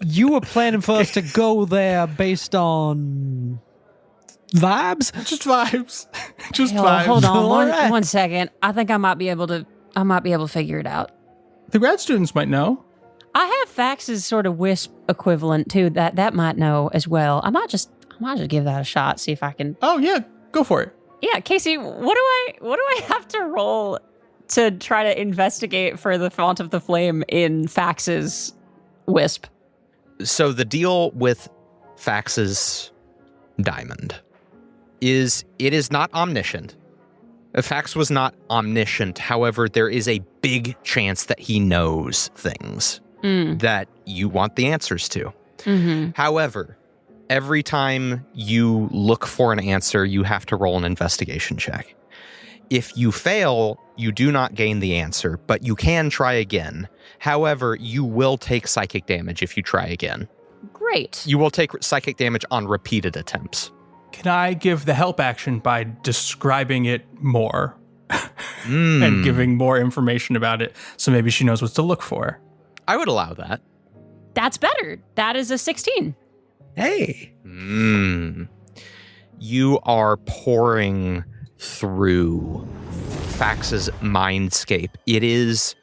you were planning for us to go there based on vibes? Just vibes. Just Hell, vibes. hold on All right. one second. I think I might be able to figure it out. The grad students might know. I have Fax's sort of wisp equivalent too. That might know as well. I might just give that a shot. See if I can. Oh yeah, go for it. Yeah, Casey, what do I have to roll to try to investigate for the Font of the Flame in Fax's wisp? So the deal with Fax's diamond is it is not omniscient. Fax was not omniscient. However, there is a big chance that he knows things that you want the answers to. Mm-hmm. However, every time you look for an answer, you have to roll an investigation check. If you fail, you do not gain the answer, but you can try again. However, you will take psychic damage if you try again. Great. You will take psychic damage on repeated attempts. Can I give the help action by describing it more and giving more information about it so maybe she knows what to look for? I would allow that. That's better. That is a 16. Hey. You are pouring through Fax's mindscape. It is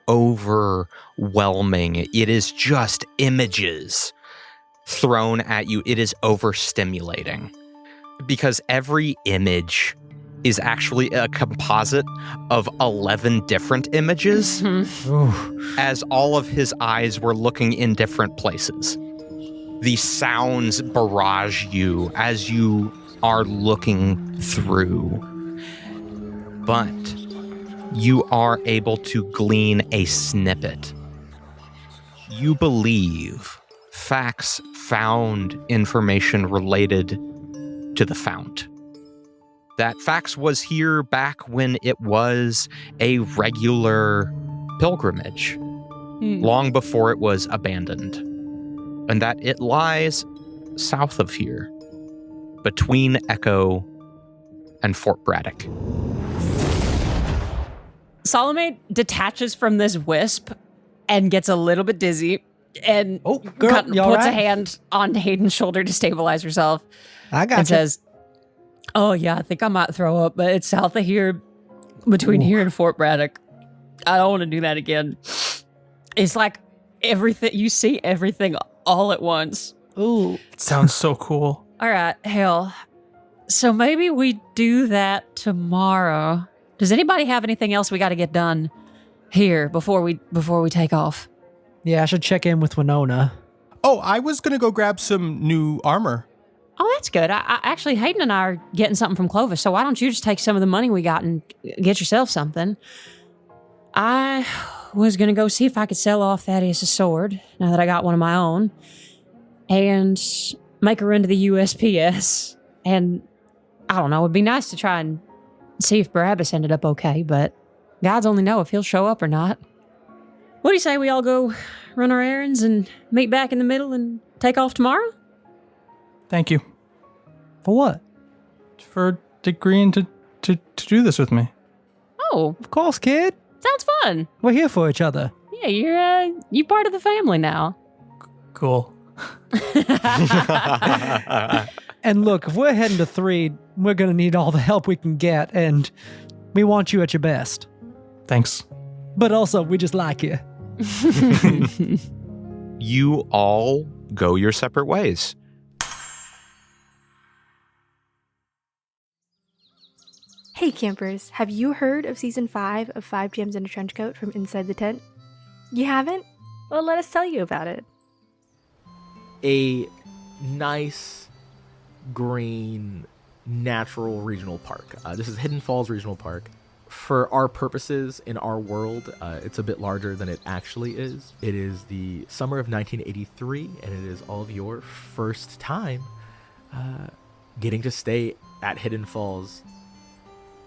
overwhelming. It is just images thrown at you. It is overstimulating because every image is actually a composite of 11 different images as all of his eyes were looking in different places. The sounds barrage you as you are looking through, but you are able to glean a snippet. You believe Fax found information related to the fount. That Fax was here back when it was a regular pilgrimage, long before it was abandoned, and that it lies south of here, between Echo and Fort Braddock. Salome detaches from this wisp and gets a little bit dizzy and girl, you all puts a right? hand on Hayden's shoulder to stabilize herself I got and says, "Oh yeah, I think I might throw up, but it's south of here, between here and Fort Braddock. I don't want to do that again." It's like everything, you see everything all at once. Ooh. It sounds so cool. All right, hell. So maybe we do that tomorrow. Does anybody have anything else we got to get done here before we take off? Yeah, I should check in with Winona. Oh, I was going to go grab some new armor. Oh, that's good. I actually, Hayden and I are getting something from Clovis, so why don't you just take some of the money we got and get yourself something? I was going to go see if I could sell off Thaddeus' sword, now that I got one of my own, and make a run to the USPS. And I don't know, it'd be nice to try and see if Barabbas ended up okay, but gods only know if he'll show up or not. What do you say we all go run our errands and meet back in the middle and take off tomorrow? Thank you For what? for agreeing to do this with me. Oh, Of course, kid. sounds fun. We're here for each other. Yeah, you're part of the family now. Cool. And look, if we're heading to 3, we're going to need all the help we can get, and we want you at your best. Thanks. But also, we just like you. You all go your separate ways. Hey campers, have you heard of Season 5 of 5 Gems in a Trench Coat from Inside the Tent? You haven't? Well, let us tell you about it. A nice, green, natural regional park. This is Hidden Falls Regional Park. For our purposes in our world, it's a bit larger than it actually is. It is the summer of 1983, and it is all of your first time getting to stay at Hidden Falls.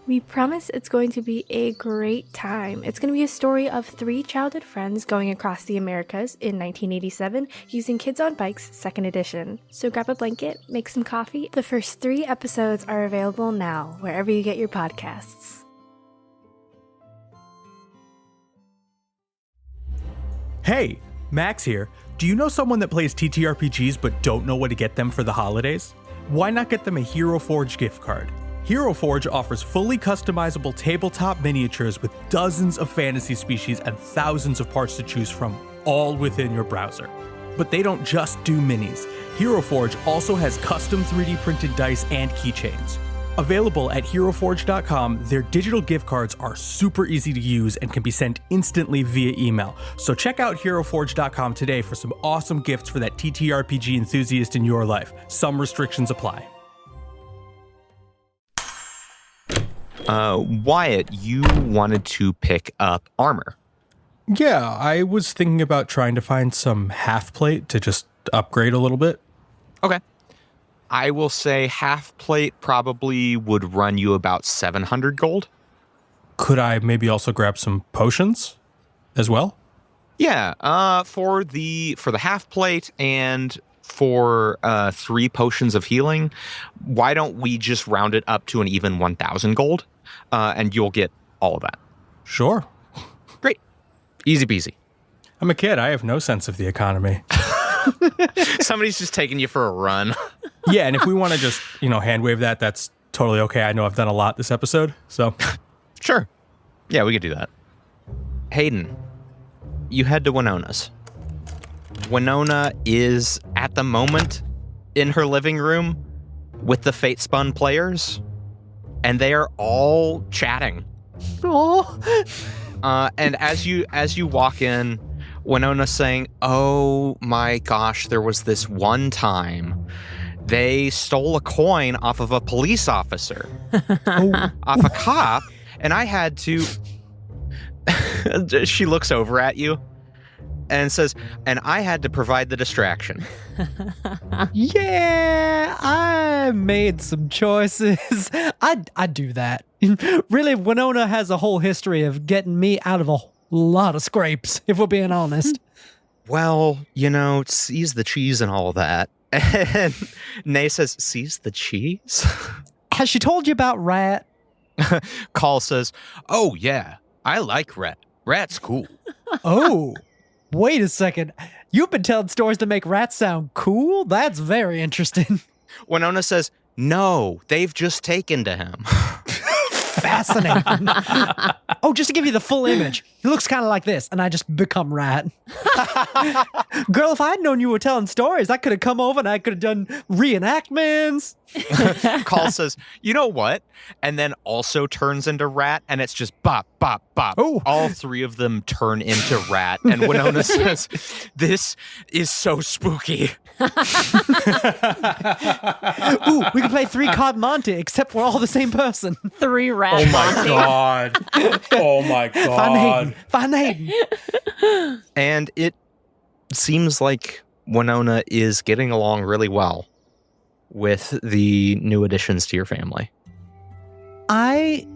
We promise it's going to be a great time. It's going to be a story of 3 childhood friends going across the Americas in 1987 using Kids on Bikes 2nd edition. So grab a blanket, make some coffee. The first 3 episodes are available now, wherever you get your podcasts. Hey, Max here. Do you know someone that plays TTRPGs but don't know what to get them for the holidays? Why not get them a Hero Forge gift card? Hero Forge offers fully customizable tabletop miniatures with dozens of fantasy species and thousands of parts to choose from, all within your browser. But they don't just do minis. Hero Forge also has custom 3D printed dice and keychains. Available at HeroForge.com, their digital gift cards are super easy to use and can be sent instantly via email. So check out HeroForge.com today for some awesome gifts for that TTRPG enthusiast in your life. Some restrictions apply. Wyatt, you wanted to pick up armor. Yeah, I was thinking about trying to find some half plate to just upgrade a little bit. Okay. I will say half plate probably would run you about 700 gold. Could I maybe also grab some potions as well? Yeah, for the half plate and for 3 potions of healing, why don't we just round it up to an even 1,000 gold, and you'll get all of that. Sure. Great. Easy peasy. I'm a kid. I have no sense of the economy. Somebody's just taking you for a run. Yeah, and if we want to just, hand wave that, that's totally okay. I know I've done a lot this episode, so. Sure. Yeah, we could do that. Hayden, you head to Winona's. Winona is, at the moment, in her living room with the Fate Spun players, and they are all chatting. Oh. And as you walk in, Winona's saying, "Oh my gosh, there was this one time they stole a coin off of a police officer, off a cop, and I had to." She looks over at you and says, "And I had to provide the distraction." Yeah, I made some choices. I do that. Really, Winona has a whole history of getting me out of a lot of scrapes, if we're being honest. Well, seize the cheese and all that. And Nay says, "Seize the cheese?" Has she told you about Rat? Call says, "Oh yeah, I like Rat. Rat's cool." Oh, wait a second. You've been telling stories to make Rat sound cool? That's very interesting. Winona says, "No, they've just taken to him." Fascinating. Oh, just to give you the full image, he looks kind of like this, and I just become Rat. Girl, if I'd known you were telling stories, I could have come over and I could have done reenactments. Call says, "You know what?" And then also turns into Rat, and it's just bop, bop, bop. Oh. All 3 of them turn into Rat, and Winona says, "This is so spooky." Ooh, we can play 3-card Monte, except we're all the same person. 3 rats. Oh my god. Oh my god. Find Hayden. And it seems like Winona is getting along really well with the new additions to your family. I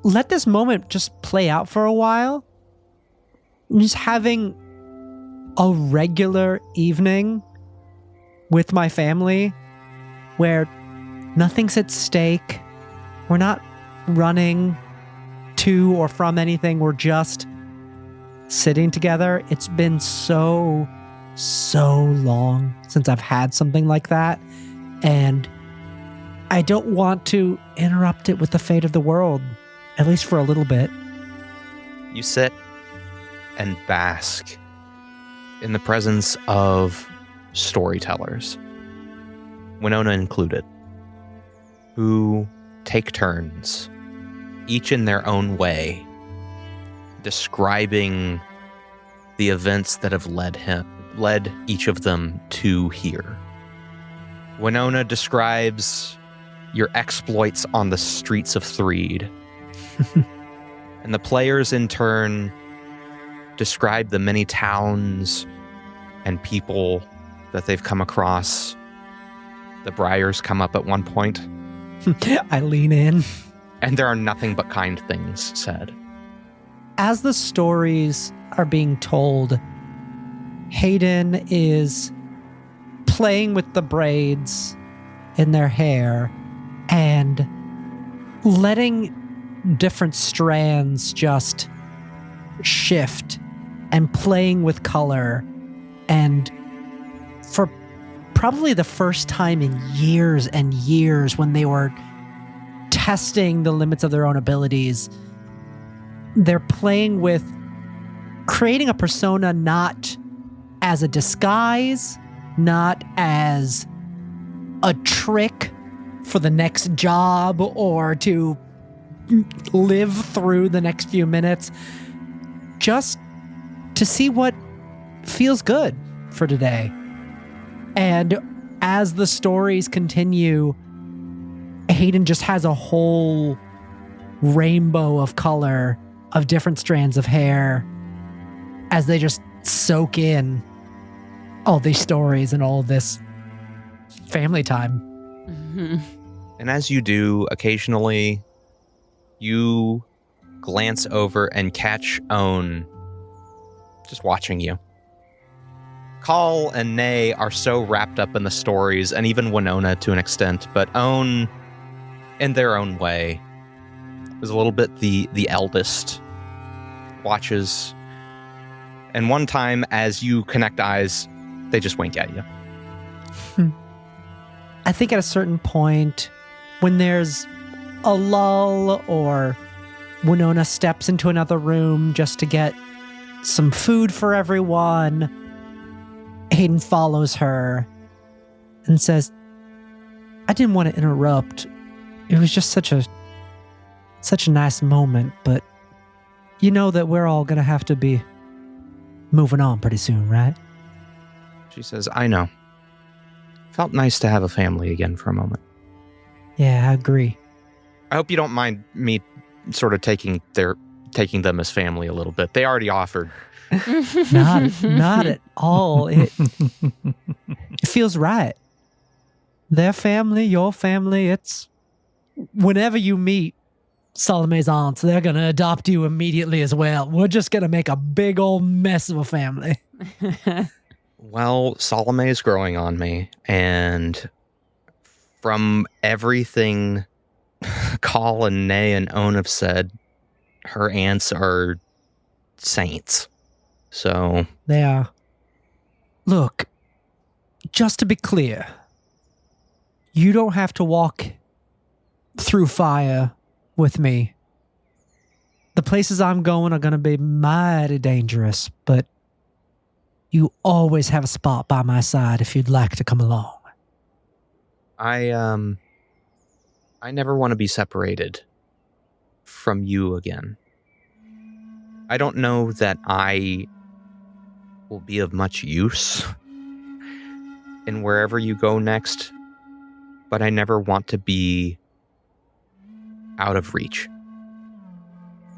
let this moment just play out for a while. Just having a regular evening with my family where nothing's at stake. We're not running to or from anything. We're just sitting together. It's been so long since I've had something like that. And I don't want to interrupt it with the fate of the world, at least for a little bit. You sit and bask in the presence of storytellers, Winona included, who take turns, each in their own way, describing the events that have led each of them to here. Winona describes your exploits on the streets of Threed, and the players in turn describe the many towns and people that they've come across. The briars come up at one point. I lean in. And there are nothing but kind things said. As the stories are being told, Hayden is playing with the braids in their hair and letting different strands just shift and playing with color. And for probably the first time in years and years, when they were testing the limits of their own abilities, they're playing with creating a persona not as a disguise, not as a trick for the next job or to live through the next few minutes, just to see what feels good for today. And as the stories continue, Hayden just has a whole rainbow of color of different strands of hair as they just soak in all these stories and all this family time. Mm-hmm. And as you do, occasionally you glance over and catch Owen just watching you. Call and Nay are so wrapped up in the stories, and even Winona to an extent, but Owen, in their own way, is a little bit the eldest, watches. And one time, as you connect eyes, they just wink at you. I think at a certain point, when there's a lull or Winona steps into another room just to get some food for everyone, Hayden follows her and says, I didn't want to interrupt. It was just such a nice moment, but you know that we're all going to have to be moving on pretty soon, right? She says, I know. Felt nice to have a family again for a moment. Yeah, I agree. I hope you don't mind me sort of taking them as family a little bit. They already offered. Not at all. It feels right. Their family, your family, it's whenever you meet Salome's aunts, they're going to adopt you immediately as well. We're just going to make a big old mess of a family. Well, Salome is growing on me, and from everything Call and Nay and Owen have said, her aunts are saints. So They are. Look, just to be clear, you don't have to walk through fire with me. The places I'm going are going to be mighty dangerous, but you always have a spot by my side if you'd like to come along. I never want to be separated from you again. I don't know that I will be of much use in wherever you go next, but I never want to be out of reach.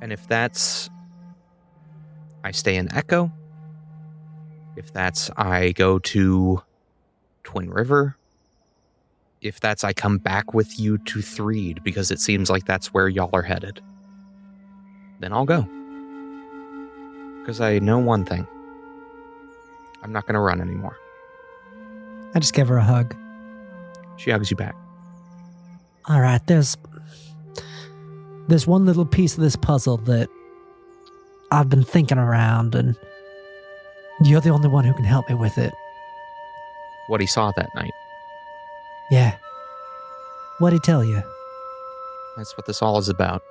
And if that's I stay in Echo, if that's I go to Twin River, if that's I come back with you to Threed because it seems like that's where y'all are headed, then I'll go. Because I know one thing. I'm not going to run anymore. I just give her a hug. She hugs you back. All right, there's one little piece of this puzzle that I've been thinking around, and you're the only one who can help me with it. What he saw that night. Yeah. What'd he tell you? That's what this all is about.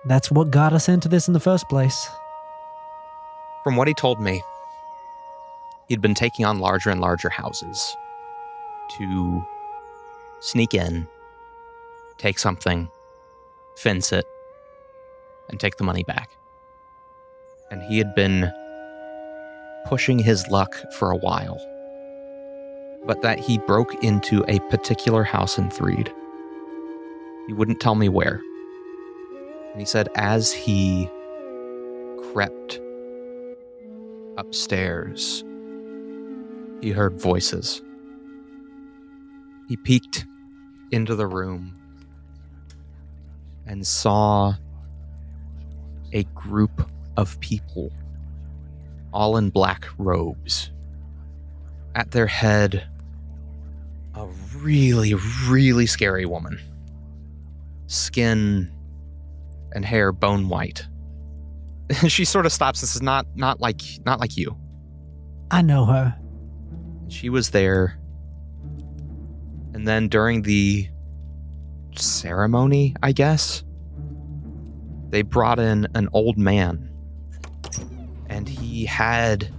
That's what got us into this in the first place. From what he told me, he'd been taking on larger and larger houses to sneak in, take something, fence it, and take the money back. And he had been pushing his luck for a while, but that he broke into a particular house in Threed. He wouldn't tell me where. And he said as he crept upstairs, he heard voices. He peeked into the room and saw a group of people, all in black robes. At their head, a really, really scary woman. Skin and hair bone white. She sort of stops and says, not like you. I know her. She was there. And then during the ceremony, I guess, they brought in an old man. And he had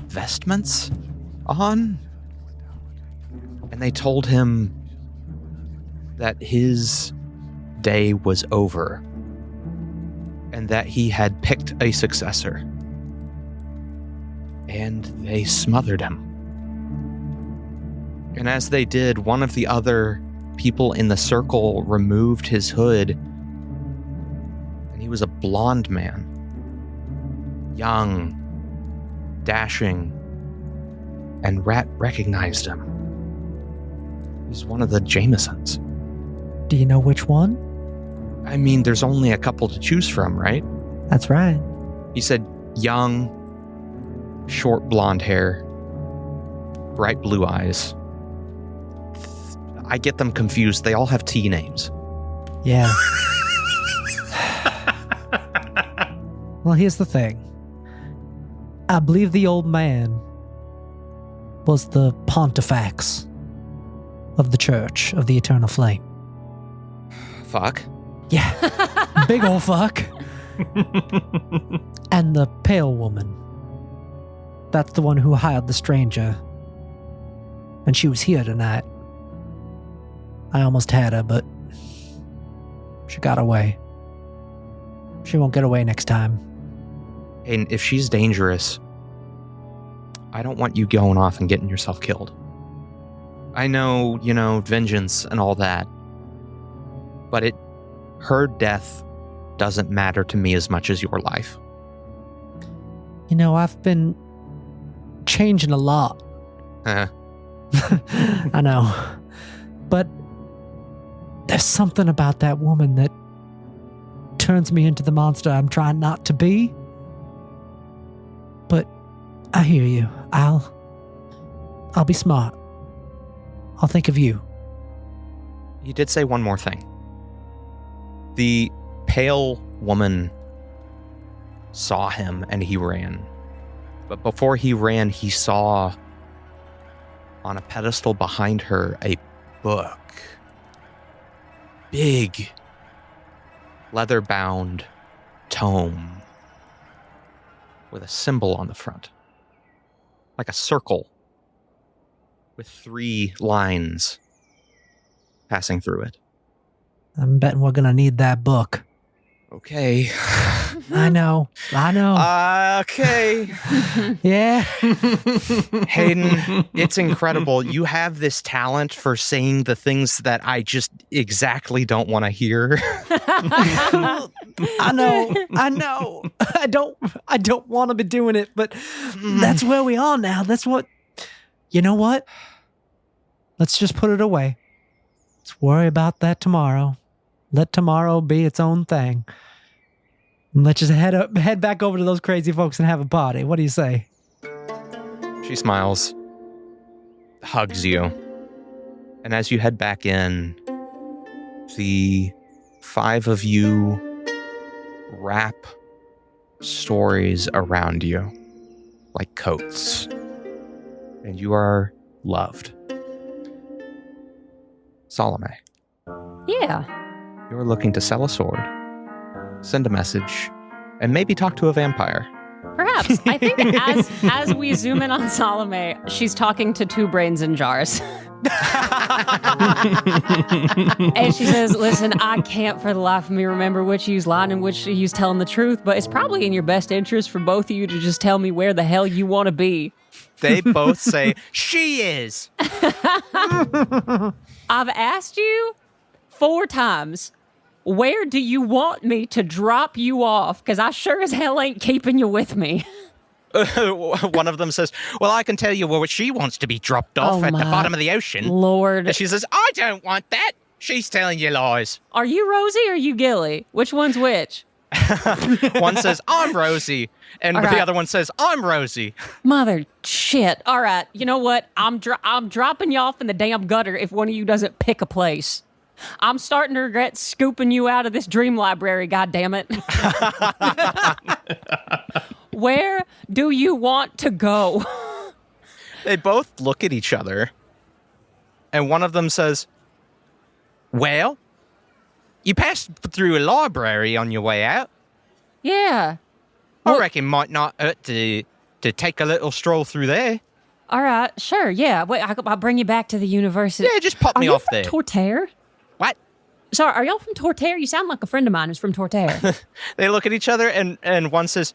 vestments on. And they told him that his day was over. And that he had picked a successor. And they smothered him. And as they did, one of the other people in the circle removed his hood He was a blonde man. Young, dashing, and Rat recognized him. He's one of the Jamesons. Do you know which one? I mean, there's only a couple to choose from, right? That's right. He said young, short blonde hair, bright blue eyes. I get them confused. They all have T names. Yeah. Well, here's the thing. I believe the old man was the Pontifex of the Church of the Eternal Flame. Fuck. Yeah. Big ol' fuck. And the pale woman. That's the one who hired the stranger. And she was here tonight. I almost had her, but she got away. She won't get away next time. And if she's dangerous, I don't want you going off and getting yourself killed. I know, vengeance and all that. But her death doesn't matter to me as much as your life. I've been changing a lot. Uh, I know. But there's something about that woman that turns me into the monster I'm trying not to be. But I hear you. I'll be smart. I'll think of you. You did say one more thing. The pale woman saw him and he ran. But before he ran, he saw on a pedestal behind her a book. Big, leather-bound tome with a symbol on the front. Like a circle with 3 lines passing through it. I'm betting we're gonna need that book. Okay. I know. Okay. Yeah. Hayden, it's incredible. You have this talent for saying the things that I just exactly don't want to hear. I know. I don't want to be doing it, but that's where we are now. That's what. You know what? Let's just put it away. Let's worry about that tomorrow. Let tomorrow be its own thing. And let's just head back over to those crazy folks and have a party. What do you say? She smiles, hugs you, and as you head back in, the 5 of you wrap stories around you like coats, and you are loved. Salome. Yeah. You're looking to sell a sword, send a message, and maybe talk to a vampire. Perhaps. I think as we zoom in on Salome, she's talking to 2 brains in jars. And she says, listen, I can't for the life of me remember which you's lying and which you's telling the truth, but it's probably in your best interest for both of you to just tell me where the hell you want to be. They both say, she is. I've asked you 4 times, where do you want me to drop you off? Because I sure as hell ain't keeping you with me. One of them says, well, I can tell you where she wants to be dropped off at the bottom of the ocean. Lord. And she says, I don't want that. She's telling you lies. Are you Rosie or are you Gilly? Which one's which? One says, I'm Rosie. And the other one says, I'm Rosie. Mother shit. All right. You know what? I'm dropping you off in the damn gutter if one of you doesn't pick a place. I'm starting to regret scooping you out of this dream library, goddammit. Where do you want to go? They both look at each other, and one of them says, well, you passed through a library on your way out. Yeah. I reckon might not hurt to take a little stroll through there. All right, sure, yeah. Wait, I'll bring you back to the university. Yeah, just pop me off there. Are you from Torterre? What? Sorry, are y'all from Torterre? You sound like a friend of mine who's from Torterre. They look at each other, and one says,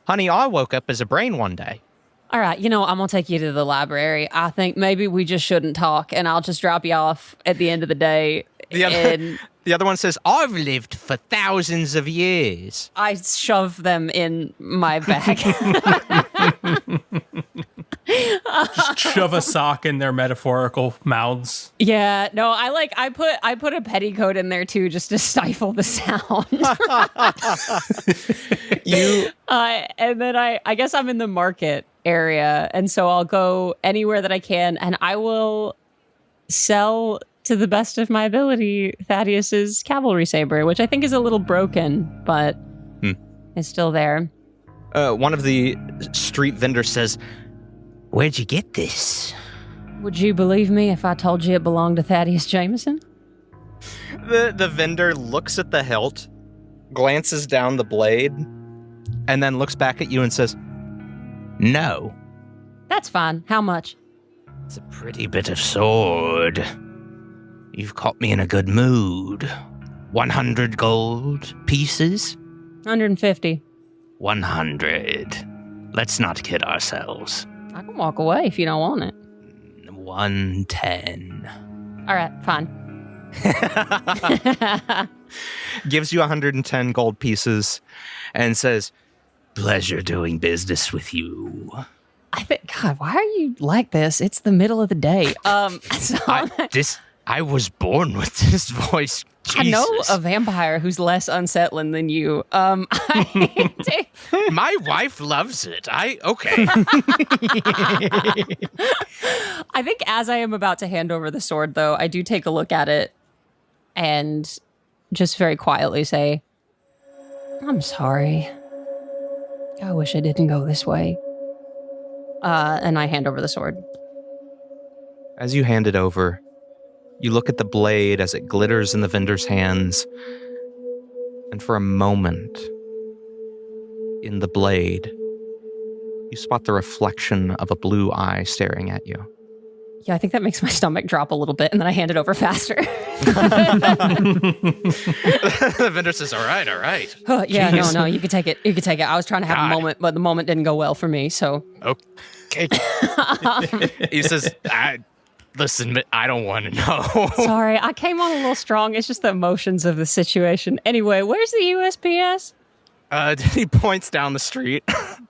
honey, I woke up as a brain one day. All right, I'm going to take you to the library. I think maybe we just shouldn't talk, and I'll just drop you off at the end of the day and The other one says, I've lived for thousands of years. I shove them in my bag. Just shove a sock in their metaphorical mouths. Yeah, no, I put a petticoat in there too, just to stifle the sound. And then I guess I'm in the market area, and so I'll go anywhere that I can, and I will sell to the best of my ability Thaddeus's cavalry saber, which I think is a little broken, but is still there. One of the street vendors says, where'd you get this? Would you believe me if I told you it belonged to Thaddeus Jameson? The vendor looks at the hilt, glances down the blade, and then looks back at you and says, no. That's fine. How much? It's a pretty bit of sword. You've caught me in a good mood. 100 gold pieces? 150. 100. Let's not kid ourselves. I can walk away if you don't want it. 110. All right, fine. Gives you 110 gold pieces and says, pleasure doing business with you. I think, God, why are you like this? It's the middle of the day. I was born with this voice. Jesus. I know a vampire who's less unsettling than you. My wife loves it. Okay. I think as I am about to hand over the sword, though, I do take a look at it and just very quietly say, I'm sorry. I wish it didn't go this way. And I hand over the sword. As you hand it over, you look at the blade as it glitters in the vendor's hands, and for a moment, in the blade, you spot the reflection of a blue eye staring at you. Yeah, I think that makes my stomach drop a little bit, and then I hand it over faster. The vendor says, all right. Oh, yeah, Jeez. no, you can take it. You can take it. I was trying to have a moment, but the moment didn't go well for me, so. Okay. He says, listen, I don't want to know. Sorry, I came on a little strong. It's just the emotions of the situation. Anyway, where's the USPS? He points down the street.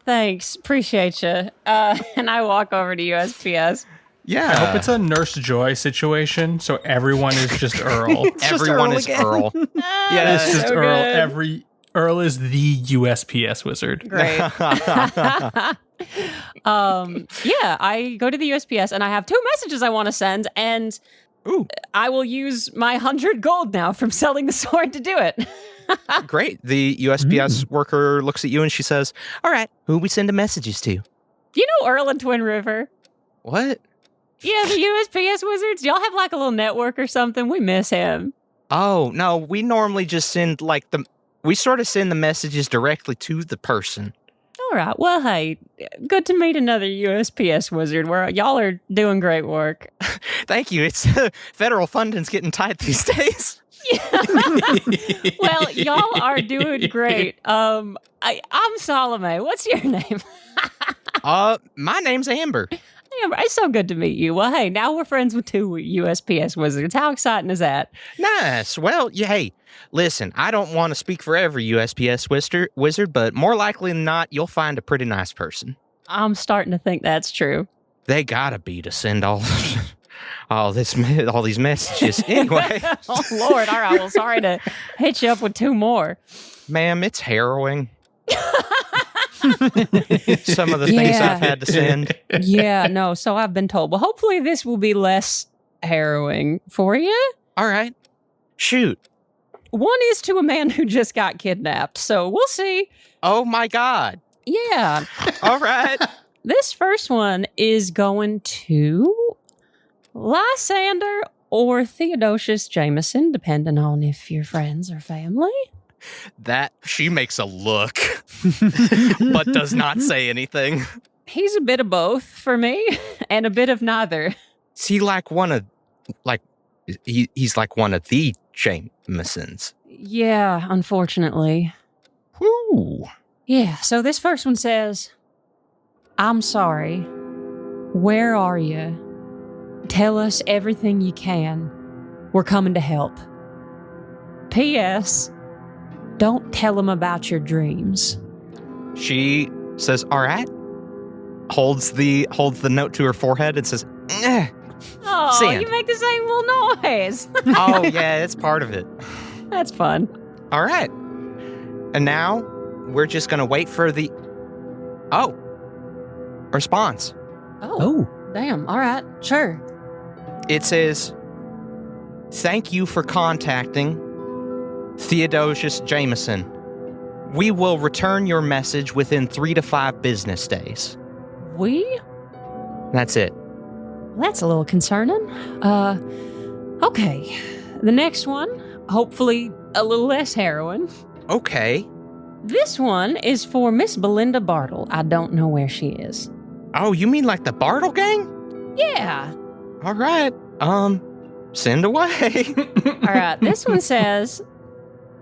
Thanks. Appreciate you. And I walk over to USPS. Yeah. I hope it's a Nurse Joy situation, so everyone is just Earl. Everyone is Earl. Yeah, it's just so Earl. good. Earl is the USPS wizard. Great. Yeah, I go to the USPS and I have 2 messages I want to send, and I will use my 100 gold now from selling the sword to do it. Great. The USPS worker looks at you and she says, all right, who we sending messages to? You know Earl and Twin River? What? Yeah, the USPS wizards. Y'all have like a little network or something? We miss him. Oh, no, we normally just send we sort of send the messages directly to the person. All right. Well, hey, good to meet another USPS wizard. Y'all are doing great work. Thank you. It's federal funding's getting tight these days. Well, y'all are doing great. I'm Salome. What's your name? My name's Amber. Amber, it's so good to meet you. Well, hey, now we're friends with 2 USPS wizards. How exciting is that? Nice. Well, hey, listen, I don't want to speak for every USPS wizard, but more likely than not, you'll find a pretty nice person. I'm starting to think that's true. They gotta be to send all these messages. Anyway. Oh, Lord. All right. Well, sorry to hit you up with 2 more. Ma'am, it's harrowing. Some of the things I've had to send. Yeah, no, so I've been told. Well, hopefully this will be less harrowing for you. All right. Shoot. One is to a man who just got kidnapped, so we'll see. Oh, my God. Yeah. All right. This first one is going to Lysander or Theodosius Jameson, depending on if you're friends or family. That she makes a look, but does not say anything. He's a bit of both for me, and a bit of neither. Is he like one of, he's like one of the Jamesons? Yeah, unfortunately. Whoo. Yeah, so this first one says, I'm sorry. Where are you? Tell us everything you can. We're coming to help. P.S. Don't tell them about your dreams. She says, all right. Holds the note to her forehead and says, eh. Oh, Sand. you make the same little noise. Oh, yeah, it's part of it. That's fun. All right. And now we're just going to wait for the... Oh. Response. Oh. Damn. All right. Sure. It says, thank you for contacting Theodosius Jameson. We will return your message within 3 to 5 business days. We? That's it. That's a little concerning. Okay. The next one, hopefully a little less heroin. Okay. This one is for Miss Belinda Bartle. I don't know where she is. Oh, you mean like the Bartle gang? Yeah. All right. Send away. All right. This one says,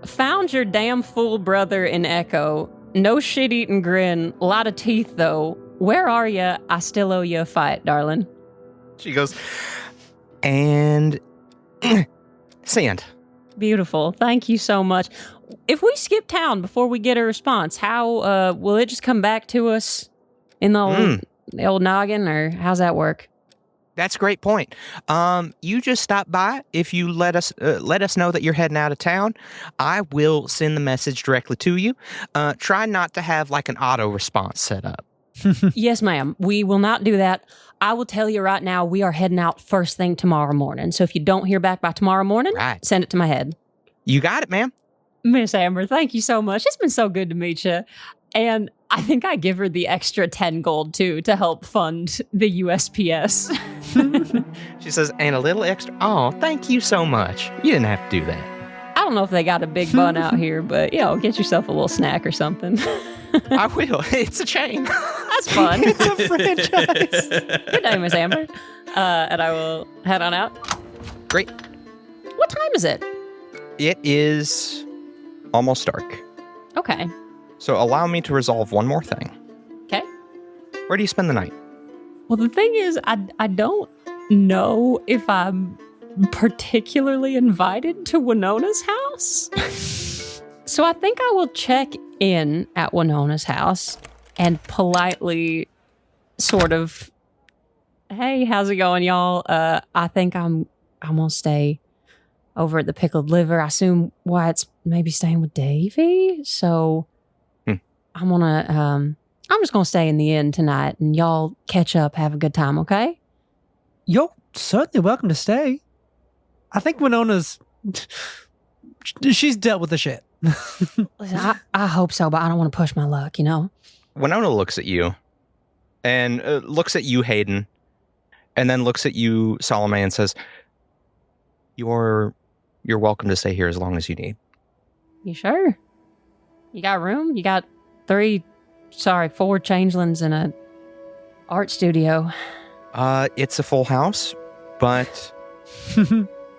found your damn fool brother in Echo. No shit-eating grin. Lot of teeth, though. Where are ya? I still owe you a fight, darling. She goes, and sand. Beautiful. Thank you so much. If we skip town before we get a response, how will it just come back to us in the old noggin, or how's that work? That's a great point. You just stop by. If you let us know that you're heading out of town, I will send the message directly to you. Try not to have like an auto response set up. Yes, ma'am. We will not do that. I will tell you right now, we are heading out first thing tomorrow morning. So if you don't hear back by tomorrow morning, Right. Send it to my head. You got it, ma'am. Miss Amber, thank you so much. It's been so good to meet you. And I think I give her the extra 10 gold, too, to help fund the USPS. She says, and a little extra. Oh, thank you so much. You didn't have to do that. I don't know if they got a big bun out here, but, get yourself a little snack or something. I will. It's a chain. That's fun. It's a franchise. Good day, Miss Amber. And I will head on out. Great. What time is it? It is almost dark. Okay. So allow me to resolve one more thing. Okay. Where do you spend the night? Well, the thing is, I don't know if I'm particularly invited to Winona's house. So I think I will check in at Winona's house and politely sort of, hey, how's it going, y'all? I think I'm gonna stay over at the Pickled Liver. I assume Wyatt's maybe staying with Davy. So I'm just gonna stay in the inn tonight, and y'all catch up, have a good time, okay? You're certainly welcome to stay. I think Winona's... she's dealt with the shit. Listen, I hope so, but I don't want to push my luck, Winona looks at you and looks at you, Hayden, and then looks at you, Salome, and says, You're welcome to stay here as long as you need. You sure? You got room? You got 4 changelings in a art studio. It's a full house, but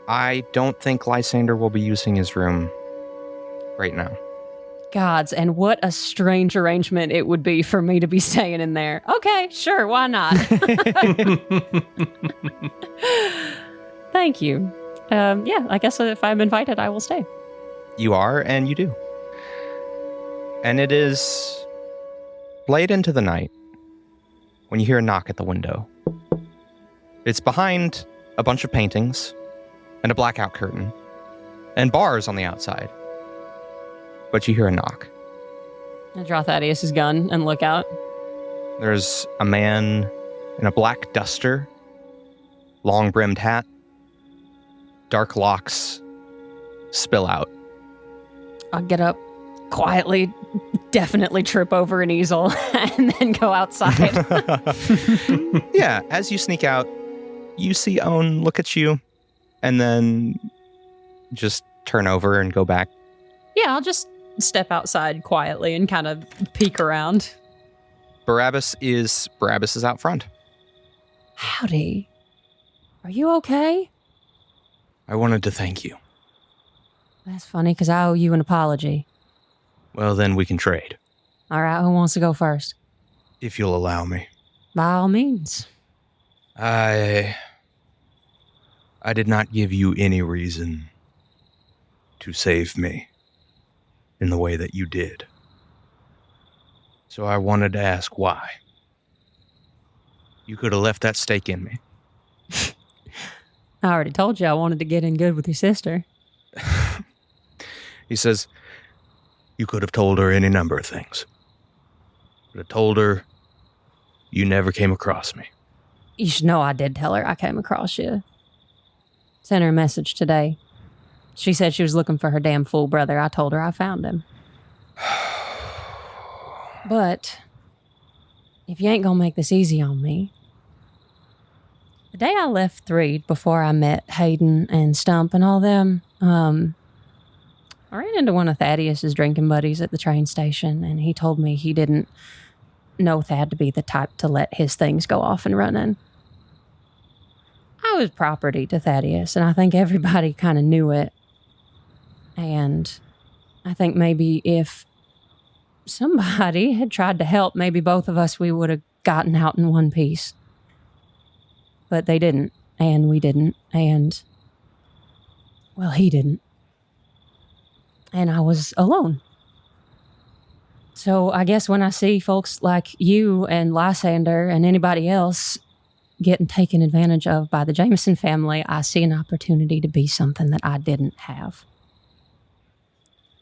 I don't think Lysander will be using his room right now. Gods, and what a strange arrangement it would be for me to be staying in there. Okay, sure, why not? Thank you. I guess if I'm invited, I will stay. You are, and you do. And it is late into the night when you hear a knock at the window. It's behind a bunch of paintings and a blackout curtain and bars on the outside. But you hear a knock. I draw Thaddeus's gun and look out. There's a man in a black duster, long-brimmed hat, dark locks spill out. I'll get up quietly, definitely trip over an easel, and then go outside. Yeah, as you sneak out, you see Owen look at you, and then just turn over and go back. Yeah, I'll just step outside quietly and kind of peek around. Barabbas is out front. Howdy. Are you okay? I wanted to thank you. That's funny, because I owe you an apology. Well, then we can trade. All right, who wants to go first? If you'll allow me. By all means. I I did not give you any reason to save me in the way that you did. So I wanted to ask why. You could have left that stake in me. I already told you I wanted to get in good with your sister. He says, you could have told her any number of things. But I told her you never came across me. You should know I did tell her I came across you. Sent her a message today. She said she was looking for her damn fool brother. I told her I found him. But if you ain't gonna make this easy on me, the day I left Threed before I met Hayden and Stump and all them, I ran into one of Thaddeus's drinking buddies at the train station, and he told me he didn't know Thad to be the type to let his things go off and running. I was property to Thaddeus, and I think everybody kind of knew it. And I think maybe if somebody had tried to help, maybe both of us, we would have gotten out in one piece. But they didn't, and we didn't, and, well, he didn't. And I was alone. So I guess when I see folks like you and Lysander and anybody else getting taken advantage of by the Jameson family, I see an opportunity to be something that I didn't have.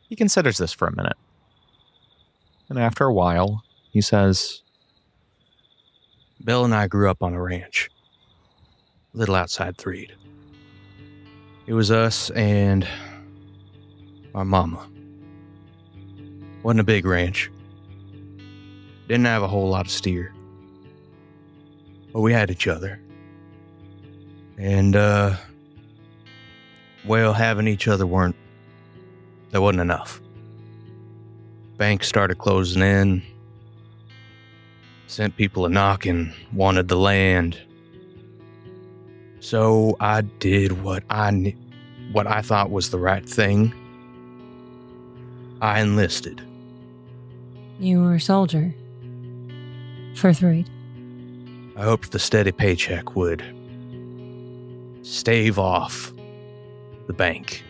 He considers this for a minute. And after a while, he says, Bill and I grew up on a ranch, a little outside Threed. It was us and our mama. Wasn't a big ranch. Didn't have a whole lot of steer. But we had each other. And, well, having each other there wasn't enough. Banks started closing in. Sent people a knocking, wanted the land. So I did what I thought was the right thing. I enlisted. You were a soldier. For Threed. I hoped the steady paycheck would stave off the bank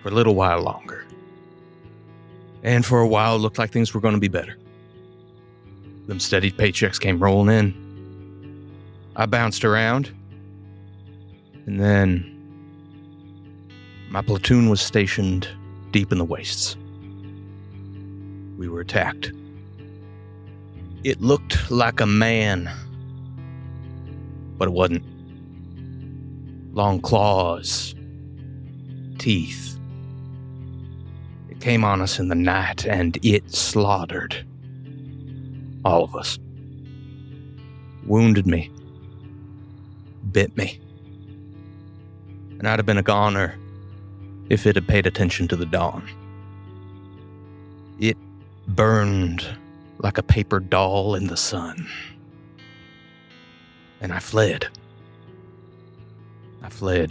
for a little while longer. And for a while, it looked like things were going to be better. Them steady paychecks came rolling in. I bounced around. And then my platoon was stationed deep in the wastes. We were attacked. It looked like a man, but it wasn't. Long claws, teeth. It came on us in the night, and it slaughtered all of us. Wounded me. Bit me. And I'd have been a goner if it had paid attention to the dawn. It burned like a paper doll in the sun. And I fled.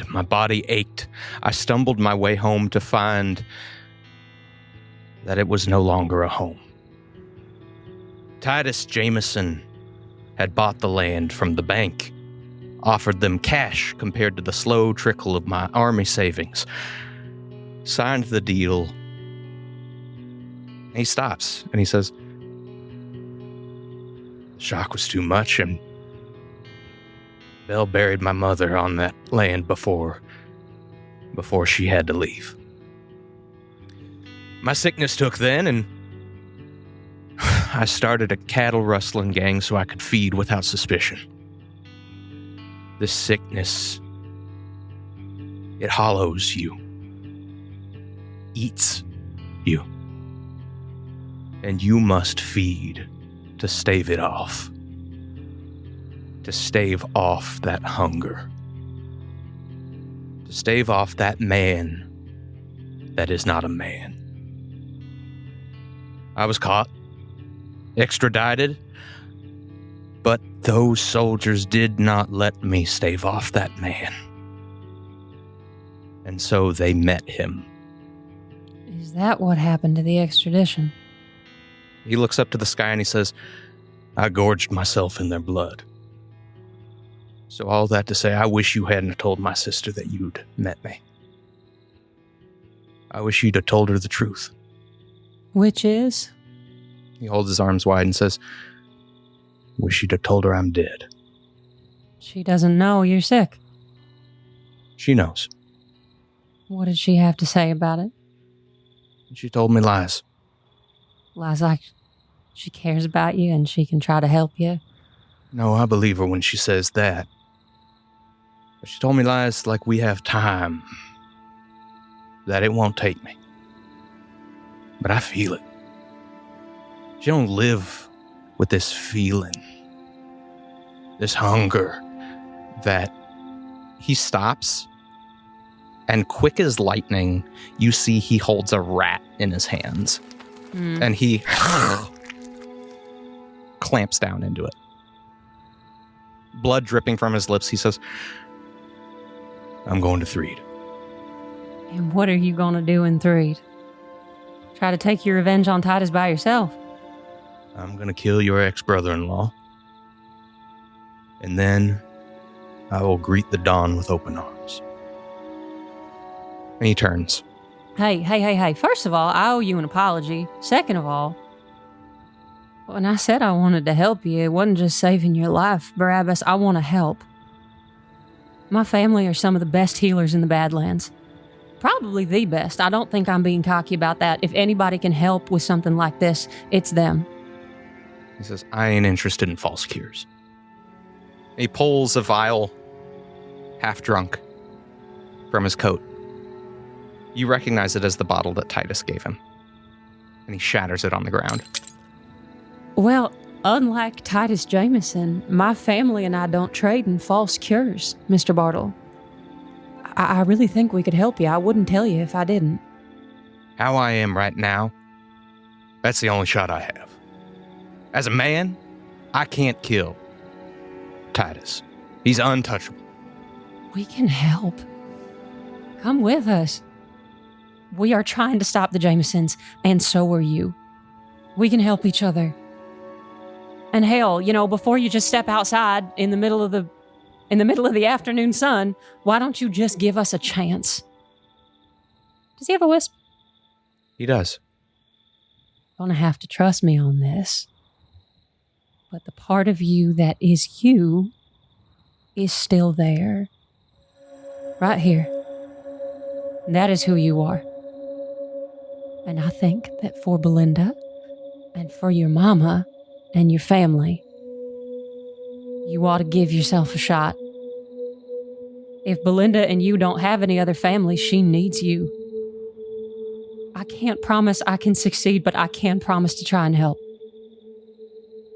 My body ached. I stumbled my way home to find that it was no longer a home. Titus Jameson had bought the land from the bank, offered them cash compared to the slow trickle of my army savings, signed the deal. He stops and he says, the shock was too much, and Belle buried my mother on that land before she had to leave. My sickness took then, and I started a cattle rustling gang so I could feed without suspicion. This sickness, it hollows you, eats you, and you must feed to stave it off, to stave off that hunger, to stave off that man that is not a man. I was caught, extradited, but those soldiers did not let me stave off that man. And so they met him. Is that what happened to the extradition? He looks up to the sky and he says, I gorged myself in their blood. So all that to say, I wish you hadn't told my sister that you'd met me. I wish you'd have told her the truth. Which is? He holds his arms wide and says, wish you'd have told her I'm dead. She doesn't know you're sick. She knows. What did she have to say about it? She told me lies. Lies like she cares about you and she can try to help you. No, I believe her when she says that. But she told me lies like we have time. That it won't take me. But I feel it. She don't live with this feeling. This hunger that he stops. And quick as lightning, you see he holds a rat in his hands. And he clamps down into it. Blood dripping from his lips, he says, I'm going to Threed. And what are you going to do in Threed? Try to take your revenge on Titus by yourself? I'm going to kill your ex-brother-in-law. And then I will greet the dawn with open arms. And he turns. Hey. First of all, I owe you an apology. Second of all, when I said I wanted to help you, it wasn't just saving your life, Barabbas. I want to help. My family are some of the best healers in the Badlands. Probably the best. I don't think I'm being cocky about that. If anybody can help with something like this, it's them. He says, I ain't interested in false cures. He pulls a vial, half drunk, from his coat. You recognize it as the bottle that Titus gave him. And he shatters it on the ground. Well, unlike Titus Jameson, my family and I don't trade in false cures, Mr. Bartle. I really think we could help you. I wouldn't tell you if I didn't. How I am right now, that's the only shot I have. As a man, I can't kill Titus. He's untouchable. We can help. Come with us. We are trying to stop the Jamesons, and so are you. We can help each other. And hell, before you just step outside in the middle of the afternoon sun, why don't you just give us a chance? Does he have a wisp? He does. You're gonna have to trust me on this. But the part of you that is you is still there. Right here. And that is who you are. And I think that for Belinda and for your mama and your family, you ought to give yourself a shot. If Belinda and you don't have any other family, she needs you. I can't promise I can succeed, but I can promise to try and help.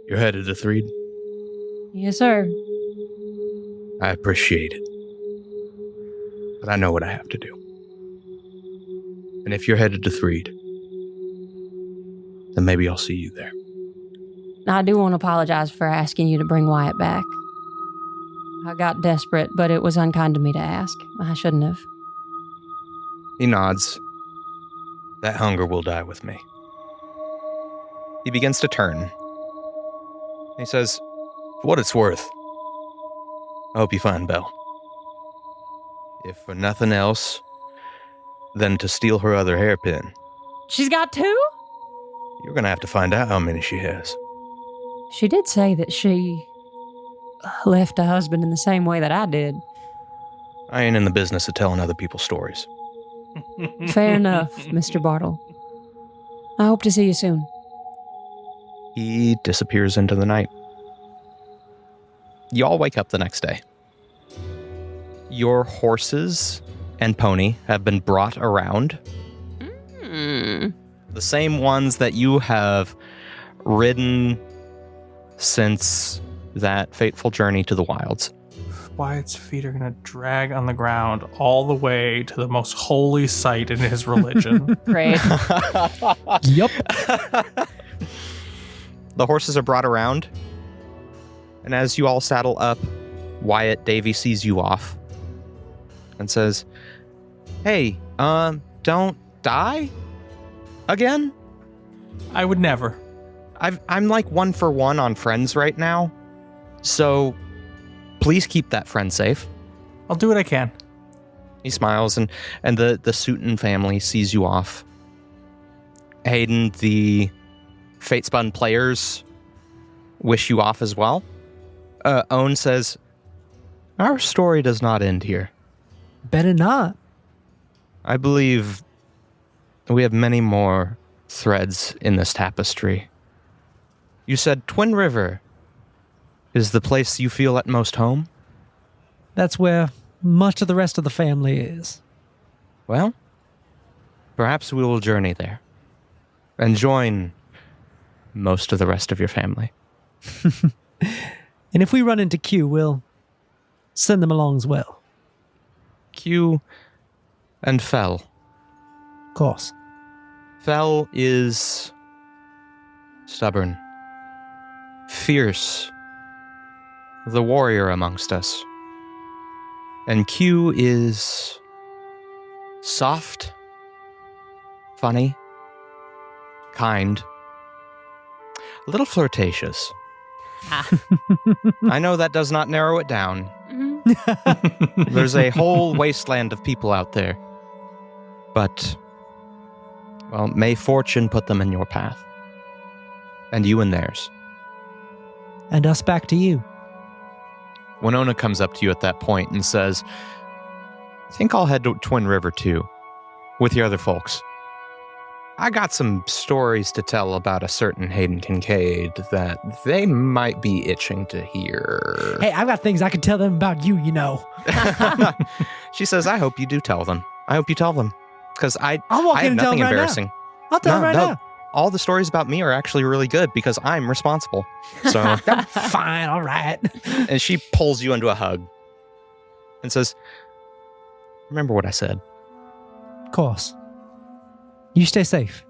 You're headed to Threed? Yes, sir. I appreciate it. But I know what I have to do. And if you're headed to Threed, then maybe I'll see you there. I do want to apologize for asking you to bring Wyatt back. I got desperate, but it was unkind to me to ask. I shouldn't have. He nods. That hunger will die with me. He begins to turn. He says, for what it's worth, I hope you find Belle. If for nothing else, then to steal her other hairpin. She's got two? You're going to have to find out how many she has. She did say that she left a husband in the same way that I did. I ain't in the business of telling other people's stories. Fair enough, Mr. Bartle. I hope to see you soon. He disappears into the night. You all wake up the next day. Your horses and pony have been brought around. The same ones that you have ridden since that fateful journey to the wilds. Wyatt's feet are going to drag on the ground all the way to the most holy site in his religion. Great. Yup. The horses are brought around, and as you all saddle up, Wyatt Davy sees you off and says, hey, don't die again? I would never. I'm like 1 for 1 on friends right now, so Please keep that friend safe. I'll do what I can. He smiles, and the Sutton family sees you off. Hayden, the Fatespun players wish you off as well. Owen says, our story does not end here. Better not. I believe we have many more threads in this tapestry. You said Twin River is the place you feel at most home? That's where much of the rest of the family is. Well, perhaps we will journey there and join most of the rest of your family. And if we run into Q, we'll send them along as well. Q and Fell. Of course. Fell is stubborn, fierce, the warrior amongst us. And Q is soft, funny, kind, a little flirtatious. I know that does not narrow it down. There's a whole wasteland of people out there. But, well, may fortune put them in your path. And you in theirs. And us back to you. Winona comes up to you at that point and says, I think I'll head to Twin River too, with your other folks. I got some stories to tell about a certain Hayden Kincaid that they might be itching to hear. Hey, I've got things I can tell them about you, you know. She says, I hope you do tell them. I hope you tell them. Because I I'll walk have in and tell nothing them right embarrassing. now. I'll tell them right now. All the stories about me are actually really good because I'm responsible. So, Fine, all right. and she pulls you into a hug and says, remember what I said. Of course. You stay safe.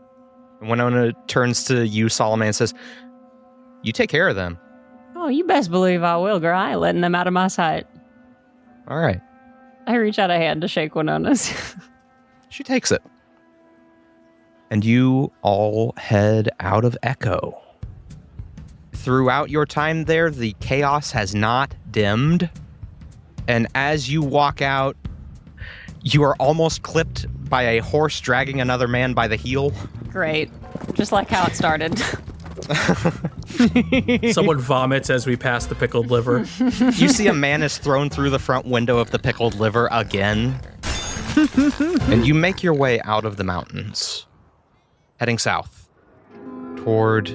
And Winona turns to you, Salome, and says, you take care of them. Oh, you best believe I will, girl. I ain't letting them out of my sight. All right. I reach out a hand to shake Winona's. She takes it. And you all head out of Echo. Throughout your time there, the chaos has not dimmed. And as you walk out, you are almost clipped by a horse dragging another man by the heel. Great. Just like how it started. Someone vomits as we pass the pickled liver. You see a man is thrown through the front window of the pickled liver again. And you make your way out of the mountains, heading south, toward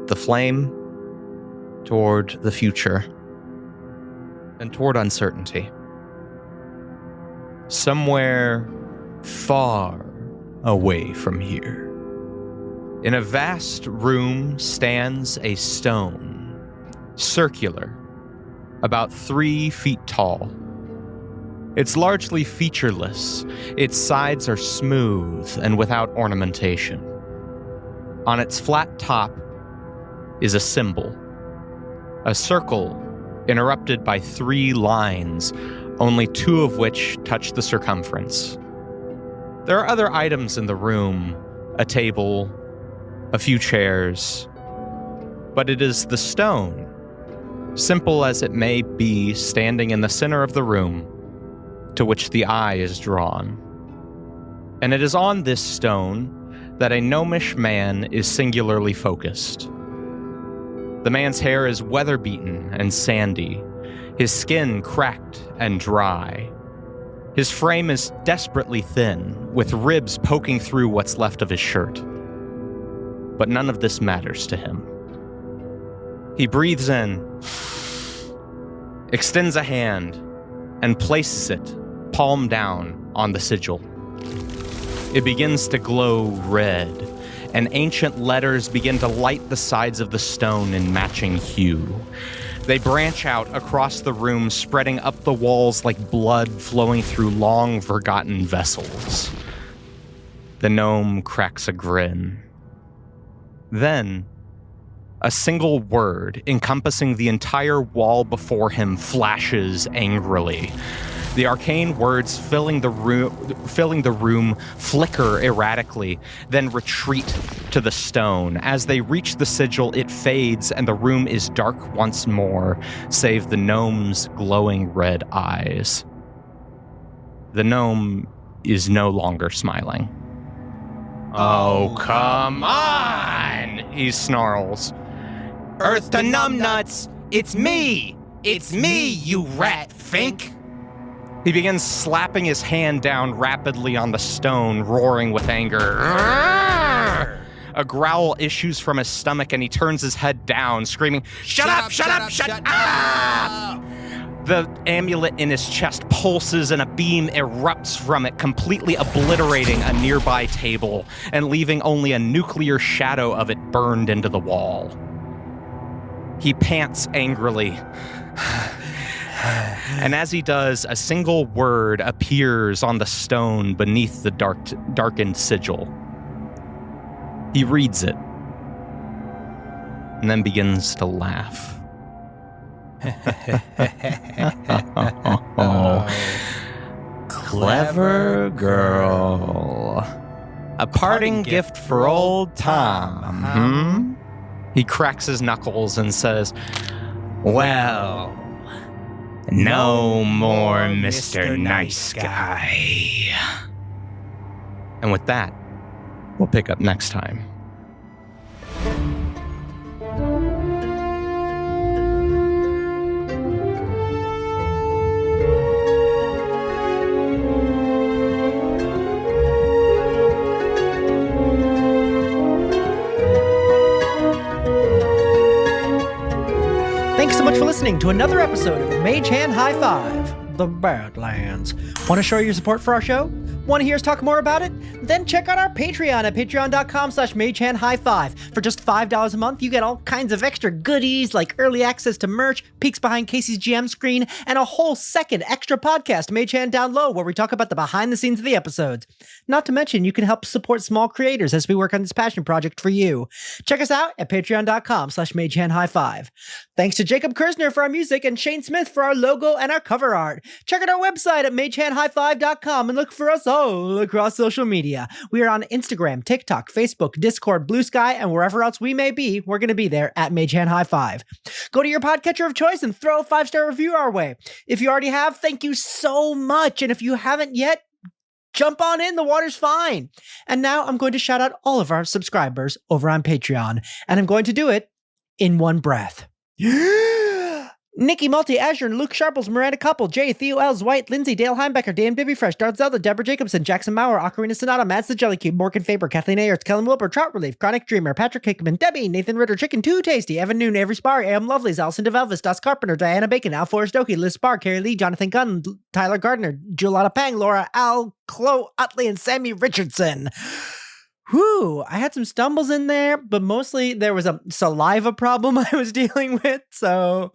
the flame, toward the future, and toward uncertainty. Somewhere far away from here, in a vast room stands a stone, circular, about 3 feet tall. It's largely featureless. Its sides are smooth and without ornamentation. On its flat top is a symbol, a circle interrupted by 3 lines, only 2 of which touch the circumference. There are other items in the room, a table, a few chairs, but it is the stone, simple as it may be, standing in the center of the room, to which the eye is drawn. And it is on this stone that a gnomish man is singularly focused. The man's hair is weather-beaten and sandy, his skin cracked and dry. His frame is desperately thin, with ribs poking through what's left of his shirt. But none of this matters to him. He breathes in, extends a hand, and places it, palm down, on the sigil. It begins to glow red, and ancient letters begin to light the sides of the stone in matching hue. They branch out across the room, spreading up the walls like blood flowing through long forgotten vessels. The gnome cracks a grin. Then, a single word encompassing the entire wall before him flashes angrily. The arcane words filling the room flicker erratically, then retreat to the stone. As they reach the sigil, it fades and the room is dark once more, save the gnome's glowing red eyes. The gnome is no longer smiling. Oh, come on, he snarls. Earth to numbnuts, it's me! It's me, you rat fink! He begins slapping his hand down rapidly on the stone, roaring with anger. A growl issues from his stomach and he turns his head down, screaming, Shut up, shut up, shut up! The amulet in his chest pulses and a beam erupts from it, completely obliterating a nearby table and leaving only a nuclear shadow of it burned into the wall. He pants angrily. And as he does, a single word appears on the stone beneath the darkened sigil. He reads it and then begins to laugh. Clever girl. A parting gift for old Tom. He cracks his knuckles and says, Well, no more Mr. Nice Guy. And with that, we'll pick up next time. Thanks so much for listening to another episode of Mage Hand High Five, the Badlands. Want to show your support for our show? Want to hear us talk more about it? Then check out our Patreon at patreon.com/magehandhighfive. For just $5 a month, you get all kinds of extra goodies like early access to merch, peeks behind Casey's GM screen, and a whole second extra podcast, Mage Hand Down Low, where we talk about the behind the scenes of the episodes. Not to mention, you can help support small creators as we work on this passion project for you. Check us out at patreon.com/magehandhighfive. Thanks to Jacob Kersner for our music and Shane Smith for our logo and our cover art. Check out our website at magehandhighfive.com and look for us all across social media. We are on Instagram, TikTok, Facebook, Discord, Blue Sky, and wherever else we may be, we're going to be there at Mage Hand High Five. Go to your podcatcher of choice and throw a 5-star review our way. If you already have, thank you so much. And if you haven't yet, jump on in, the water's fine. And now I'm going to shout out all of our subscribers over on Patreon, and I'm going to do it in one breath. Nikki Multi, Azure, Luke Sharples, Miranda Couple, Jay, Theo Els, White, Lindsay, Dale Heimbecker, Dan Bibby Fresh, Darth Zelda, Deborah Jacobson, Jackson Maurer, Ocarina Sonata, Mads the Jelly Cube, Morgan Faber, Kathleen Ayers, Kellen Wilbur, Trout Relief, Chronic Dreamer, Patrick Hickman, Debbie, Nathan Ritter, Chicken Too Tasty, Evan Noon, Avery Spar, A.M. Lovelace, Alison DeVelvis, Das Carpenter, Diana Bacon, Al Forrest Oki, Liz Spar, Carrie Lee, Jonathan Gunn, Tyler Gardner, Juliana Pang, Laura Al, Chloe Utley, and Sammy Richardson. Whew, I had some stumbles in there, but mostly there was a saliva problem I was dealing with. So,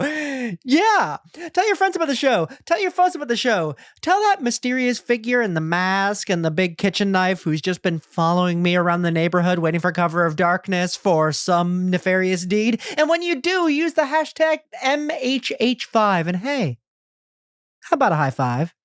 yeah. Tell your friends about the show. Tell your folks about the show. Tell that mysterious figure in the mask and the big kitchen knife who's just been following me around the neighborhood waiting for cover of darkness for some nefarious deed. And when you do, use the hashtag MHH5. And hey, how about a high five?